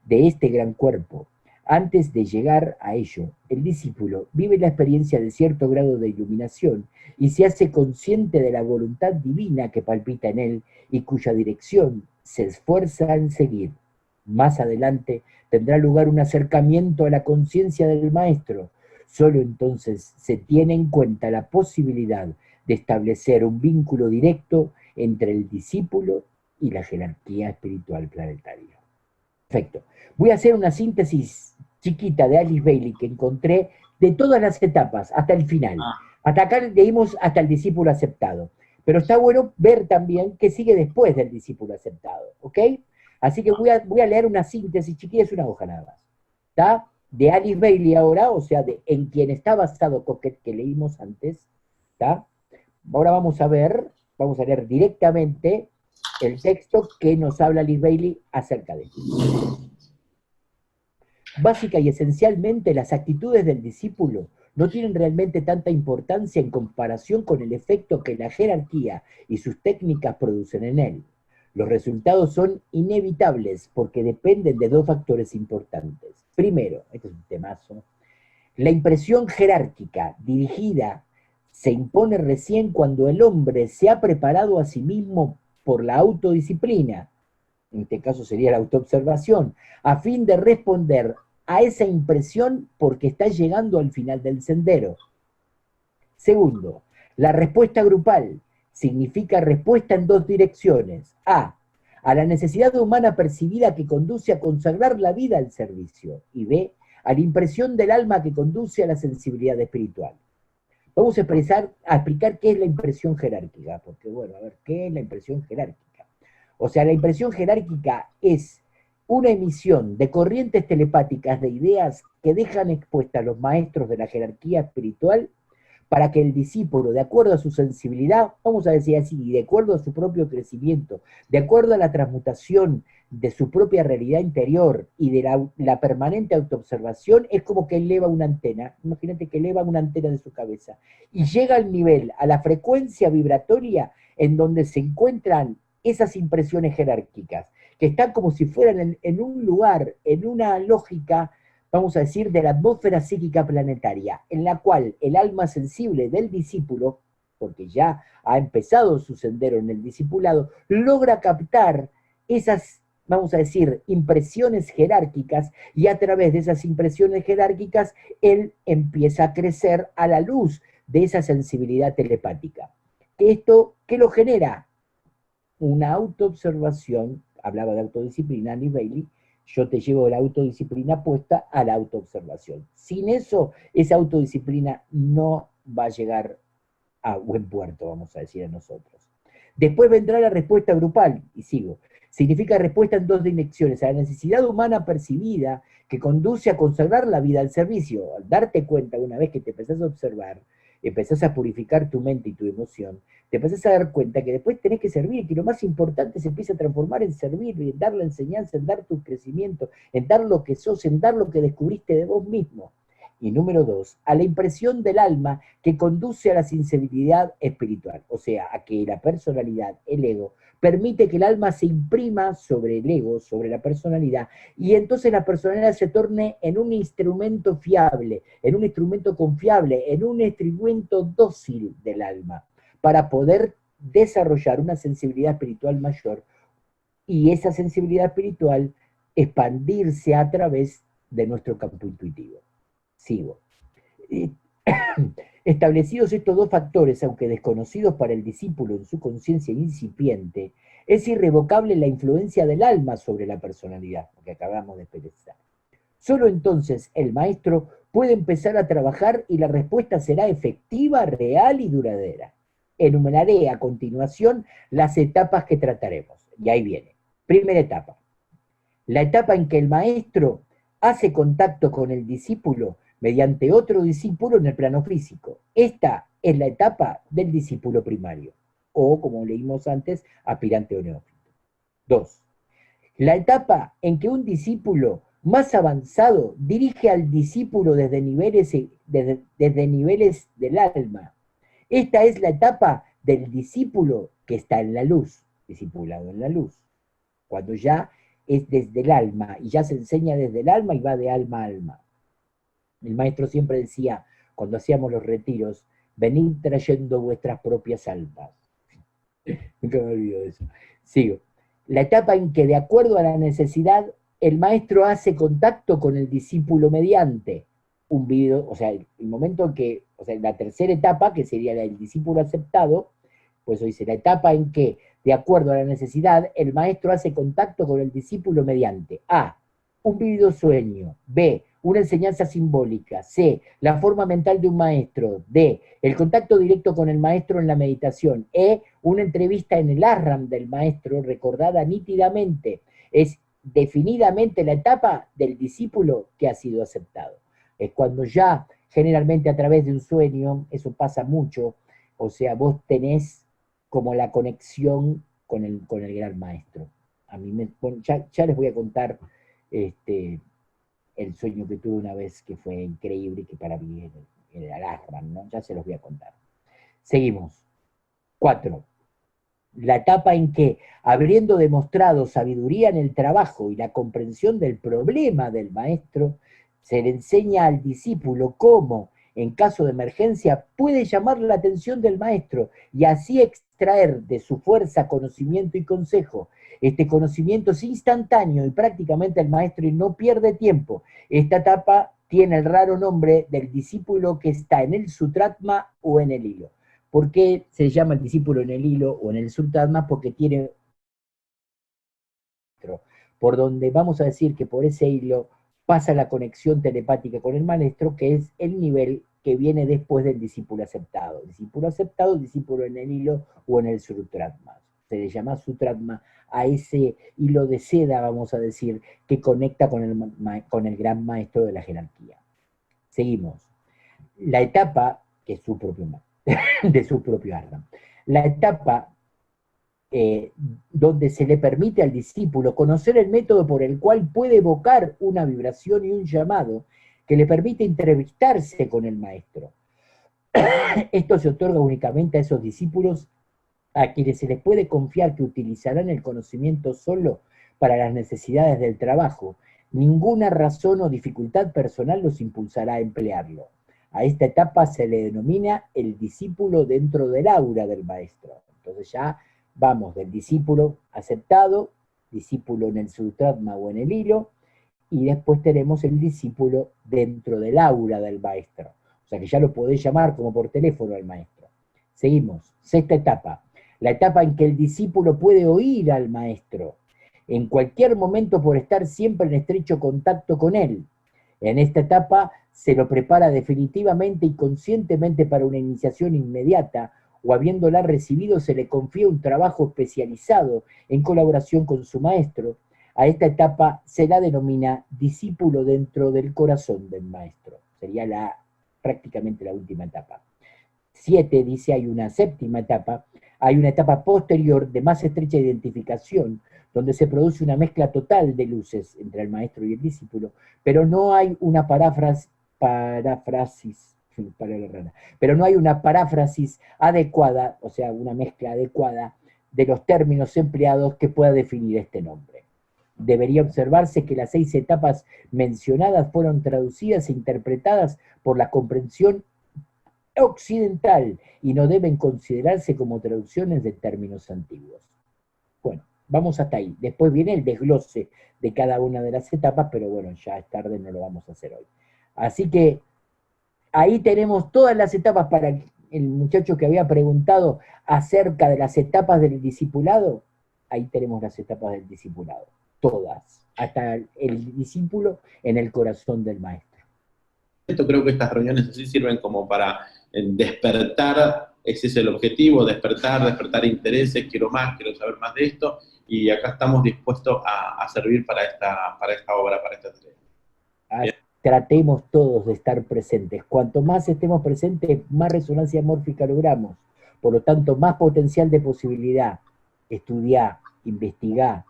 de este gran cuerpo. Antes de llegar a ello, el discípulo vive la experiencia de cierto grado de iluminación y se hace consciente de la voluntad divina que palpita en él y cuya dirección se esfuerza en seguir. Más adelante tendrá lugar un acercamiento a la conciencia del maestro. Solo entonces se tiene en cuenta la posibilidad de establecer un vínculo directo entre el discípulo y la jerarquía espiritual planetaria. Perfecto. Voy a hacer una síntesis chiquita de Alice Bailey que encontré de todas las etapas hasta el final. Hasta acá leímos hasta el discípulo aceptado. Pero está bueno ver también qué sigue después del discípulo aceptado. ¿Ok? Así que voy a leer una síntesis chiquita, es una hoja nada más. ¿Está? De Alice Bailey ahora, o sea, en quien está basado Coquette que leímos antes. ¿Está? Ahora vamos a leer directamente el texto que nos habla Alice Bailey acerca de esto. Básica y esencialmente, las actitudes del discípulo no tienen realmente tanta importancia en comparación con el efecto que la jerarquía y sus técnicas producen en él. Los resultados son inevitables porque dependen de 2 factores importantes. Primero, este es un temazo, la impresión jerárquica dirigida se impone recién cuando el hombre se ha preparado a sí mismo por la autodisciplina, en este caso sería la autoobservación, a fin de responder a esa impresión porque está llegando al final del sendero. Segundo, la respuesta grupal significa respuesta en 2 direcciones. A la necesidad humana percibida que conduce a consagrar la vida al servicio. Y B, a la impresión del alma que conduce a la sensibilidad espiritual. Vamos a explicar qué es la impresión jerárquica, porque bueno, a ver, ¿qué es la impresión jerárquica? O sea, la impresión jerárquica es una emisión de corrientes telepáticas de ideas que dejan expuestas a los maestros de la jerarquía espiritual para que el discípulo, de acuerdo a su sensibilidad, vamos a decir así, de acuerdo a su propio crecimiento, de acuerdo a la transmutación de su propia realidad interior y de la permanente autoobservación, es como que eleva una antena. Imagínate que eleva una antena de su cabeza y llega al nivel, a la frecuencia vibratoria en donde se encuentran esas impresiones jerárquicas, que están como si fueran en un lugar, en una lógica, vamos a decir, de la atmósfera psíquica planetaria, en la cual el alma sensible del discípulo, porque ya ha empezado su sendero en el discipulado, logra captar esas vamos a decir, impresiones jerárquicas, y a través de esas impresiones jerárquicas, él empieza a crecer a la luz de esa sensibilidad telepática. ¿Esto qué lo genera? Una autoobservación, hablaba de autodisciplina Annie Bailey, yo te llevo la autodisciplina puesta a la autoobservación. Sin eso, esa autodisciplina no va a llegar a buen puerto, vamos a decir a nosotros. Después vendrá la respuesta grupal, y sigo. Significa respuesta en dos direcciones, a la necesidad humana percibida que conduce a consagrar la vida al servicio. Al darte cuenta, una vez que te empezás a observar, empezás a purificar tu mente y tu emoción, te empezás a dar cuenta que después tenés que servir, que lo más importante se empieza a transformar en servir, en dar la enseñanza, en dar tu crecimiento, en dar lo que sos, en dar lo que descubriste de vos mismo. Y número dos, a la impresión del alma que conduce a la sensibilidad espiritual, o sea, a que la personalidad, el ego, permite que el alma se imprima sobre el ego, sobre la personalidad, y entonces la personalidad se torne en un instrumento fiable, en un instrumento confiable, en un instrumento dócil del alma, para poder desarrollar una sensibilidad espiritual mayor, y esa sensibilidad espiritual expandirse a través de nuestro campo intuitivo. Sigo. Establecidos estos dos factores, aunque desconocidos para el discípulo en su conciencia incipiente, es irrevocable la influencia del alma sobre la personalidad, lo que acabamos de expresar. Solo entonces el maestro puede empezar a trabajar y la respuesta será efectiva, real y duradera. Enumeraré a continuación las etapas que trataremos. Y ahí viene. Primera etapa. La etapa en que el maestro hace contacto con el discípulo mediante otro discípulo en el plano físico. Esta es la etapa del discípulo primario, o como leímos antes, aspirante o neófito. 2. La etapa en que un discípulo más avanzado dirige al discípulo desde niveles del alma. Esta es la etapa del discípulo que está en la luz, discipulado en la luz, cuando ya es desde el alma, y ya se enseña desde el alma y va de alma a alma. El maestro siempre decía, cuando hacíamos los retiros, venid trayendo vuestras propias almas. Nunca me olvido de eso. Sigo. La etapa en que, de acuerdo a la necesidad, el maestro hace contacto con el discípulo mediante un video, o sea, el momento en que, o sea, la tercera etapa, que sería la del discípulo aceptado, pues dice, la etapa en que, de acuerdo a la necesidad, el maestro hace contacto con el discípulo mediante A, un vívido sueño, B, una enseñanza simbólica, C, la forma mental de un maestro, D, el contacto directo con el maestro en la meditación, E, una entrevista en el ashram del maestro recordada nítidamente. Es definidamente la etapa del discípulo que ha sido aceptado. Es cuando ya, generalmente a través de un sueño, eso pasa mucho, o sea, vos tenés como la conexión con el gran maestro. A mí ya les voy a contar el sueño que tuve una vez que fue increíble y que para mí era el ashram, ¿no? Ya se los voy a contar. Seguimos. 4. La etapa en que, habiendo demostrado sabiduría en el trabajo y la comprensión del problema del maestro, se le enseña al discípulo cómo, en caso de emergencia, puede llamar la atención del maestro y así extraer de su fuerza conocimiento y consejo. Este conocimiento es instantáneo y prácticamente el maestro no pierde tiempo. Esta etapa tiene el raro nombre del discípulo que está en el sutratma o en el hilo. ¿Por qué se llama el discípulo en el hilo o en el sutratma? Porque tiene por donde vamos a decir que por ese hilo pasa la conexión telepática con el maestro, que es el nivel que viene después del discípulo aceptado. Discípulo aceptado, discípulo en el hilo o en el sutratma. Se le llama sutratma a ese hilo de seda, vamos a decir, que conecta con el gran maestro de la jerarquía. Seguimos. La etapa, que es su propio de su propio ashram. La etapa donde se le permite al discípulo conocer el método por el cual puede evocar una vibración y un llamado que le permite entrevistarse con el maestro. Esto se otorga únicamente a esos discípulos a quienes se les puede confiar que utilizarán el conocimiento solo para las necesidades del trabajo. Ninguna razón o dificultad personal los impulsará a emplearlo. A esta etapa se le denomina el discípulo dentro del aura del maestro. Entonces ya vamos del discípulo aceptado discípulo en el sutratma o en el hilo, y después tenemos el discípulo dentro del aura del maestro. O sea que ya lo podés llamar como por teléfono al maestro. Seguimos. Sexta etapa. La etapa en que el discípulo puede oír al maestro en cualquier momento por estar siempre en estrecho contacto con él. En esta etapa se lo prepara definitivamente y conscientemente para una iniciación inmediata, o habiéndola recibido se le confía un trabajo especializado en colaboración con su maestro. A esta etapa se la denomina discípulo dentro del corazón del maestro. Sería prácticamente la última etapa. 7 dice, hay una séptima etapa, hay una etapa posterior de más estrecha identificación, donde se produce una mezcla total de luces entre el maestro y el discípulo, pero no hay una pero no hay una paráfrasis adecuada, o sea, una mezcla adecuada de los términos empleados que pueda definir este nombre. Debería observarse que las 6 etapas mencionadas fueron traducidas e interpretadas por la comprensión occidental y no deben considerarse como traducciones de términos antiguos. Bueno, vamos hasta ahí. Después viene el desglose de cada una de las etapas, pero bueno, ya es tarde, no lo vamos a hacer hoy. Así que ahí tenemos todas las etapas para el muchacho que había preguntado acerca de las etapas del discipulado. Ahí tenemos las etapas del discipulado, todas, hasta el discípulo en el corazón del maestro. Creo que estas reuniones así sirven como para despertar, ese es el objetivo, despertar intereses, quiero saber más de esto, y acá estamos dispuestos a servir para esta obra, para esta tarea. Tratemos todos de estar presentes. Cuanto más estemos presentes, más resonancia mórfica logramos. Por lo tanto, más potencial de posibilidad. Estudiar, investigar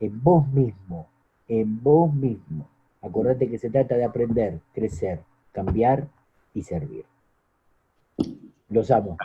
en vos mismo, en vos mismo. Acordate que se trata de aprender, crecer, cambiar y servir. Los amo.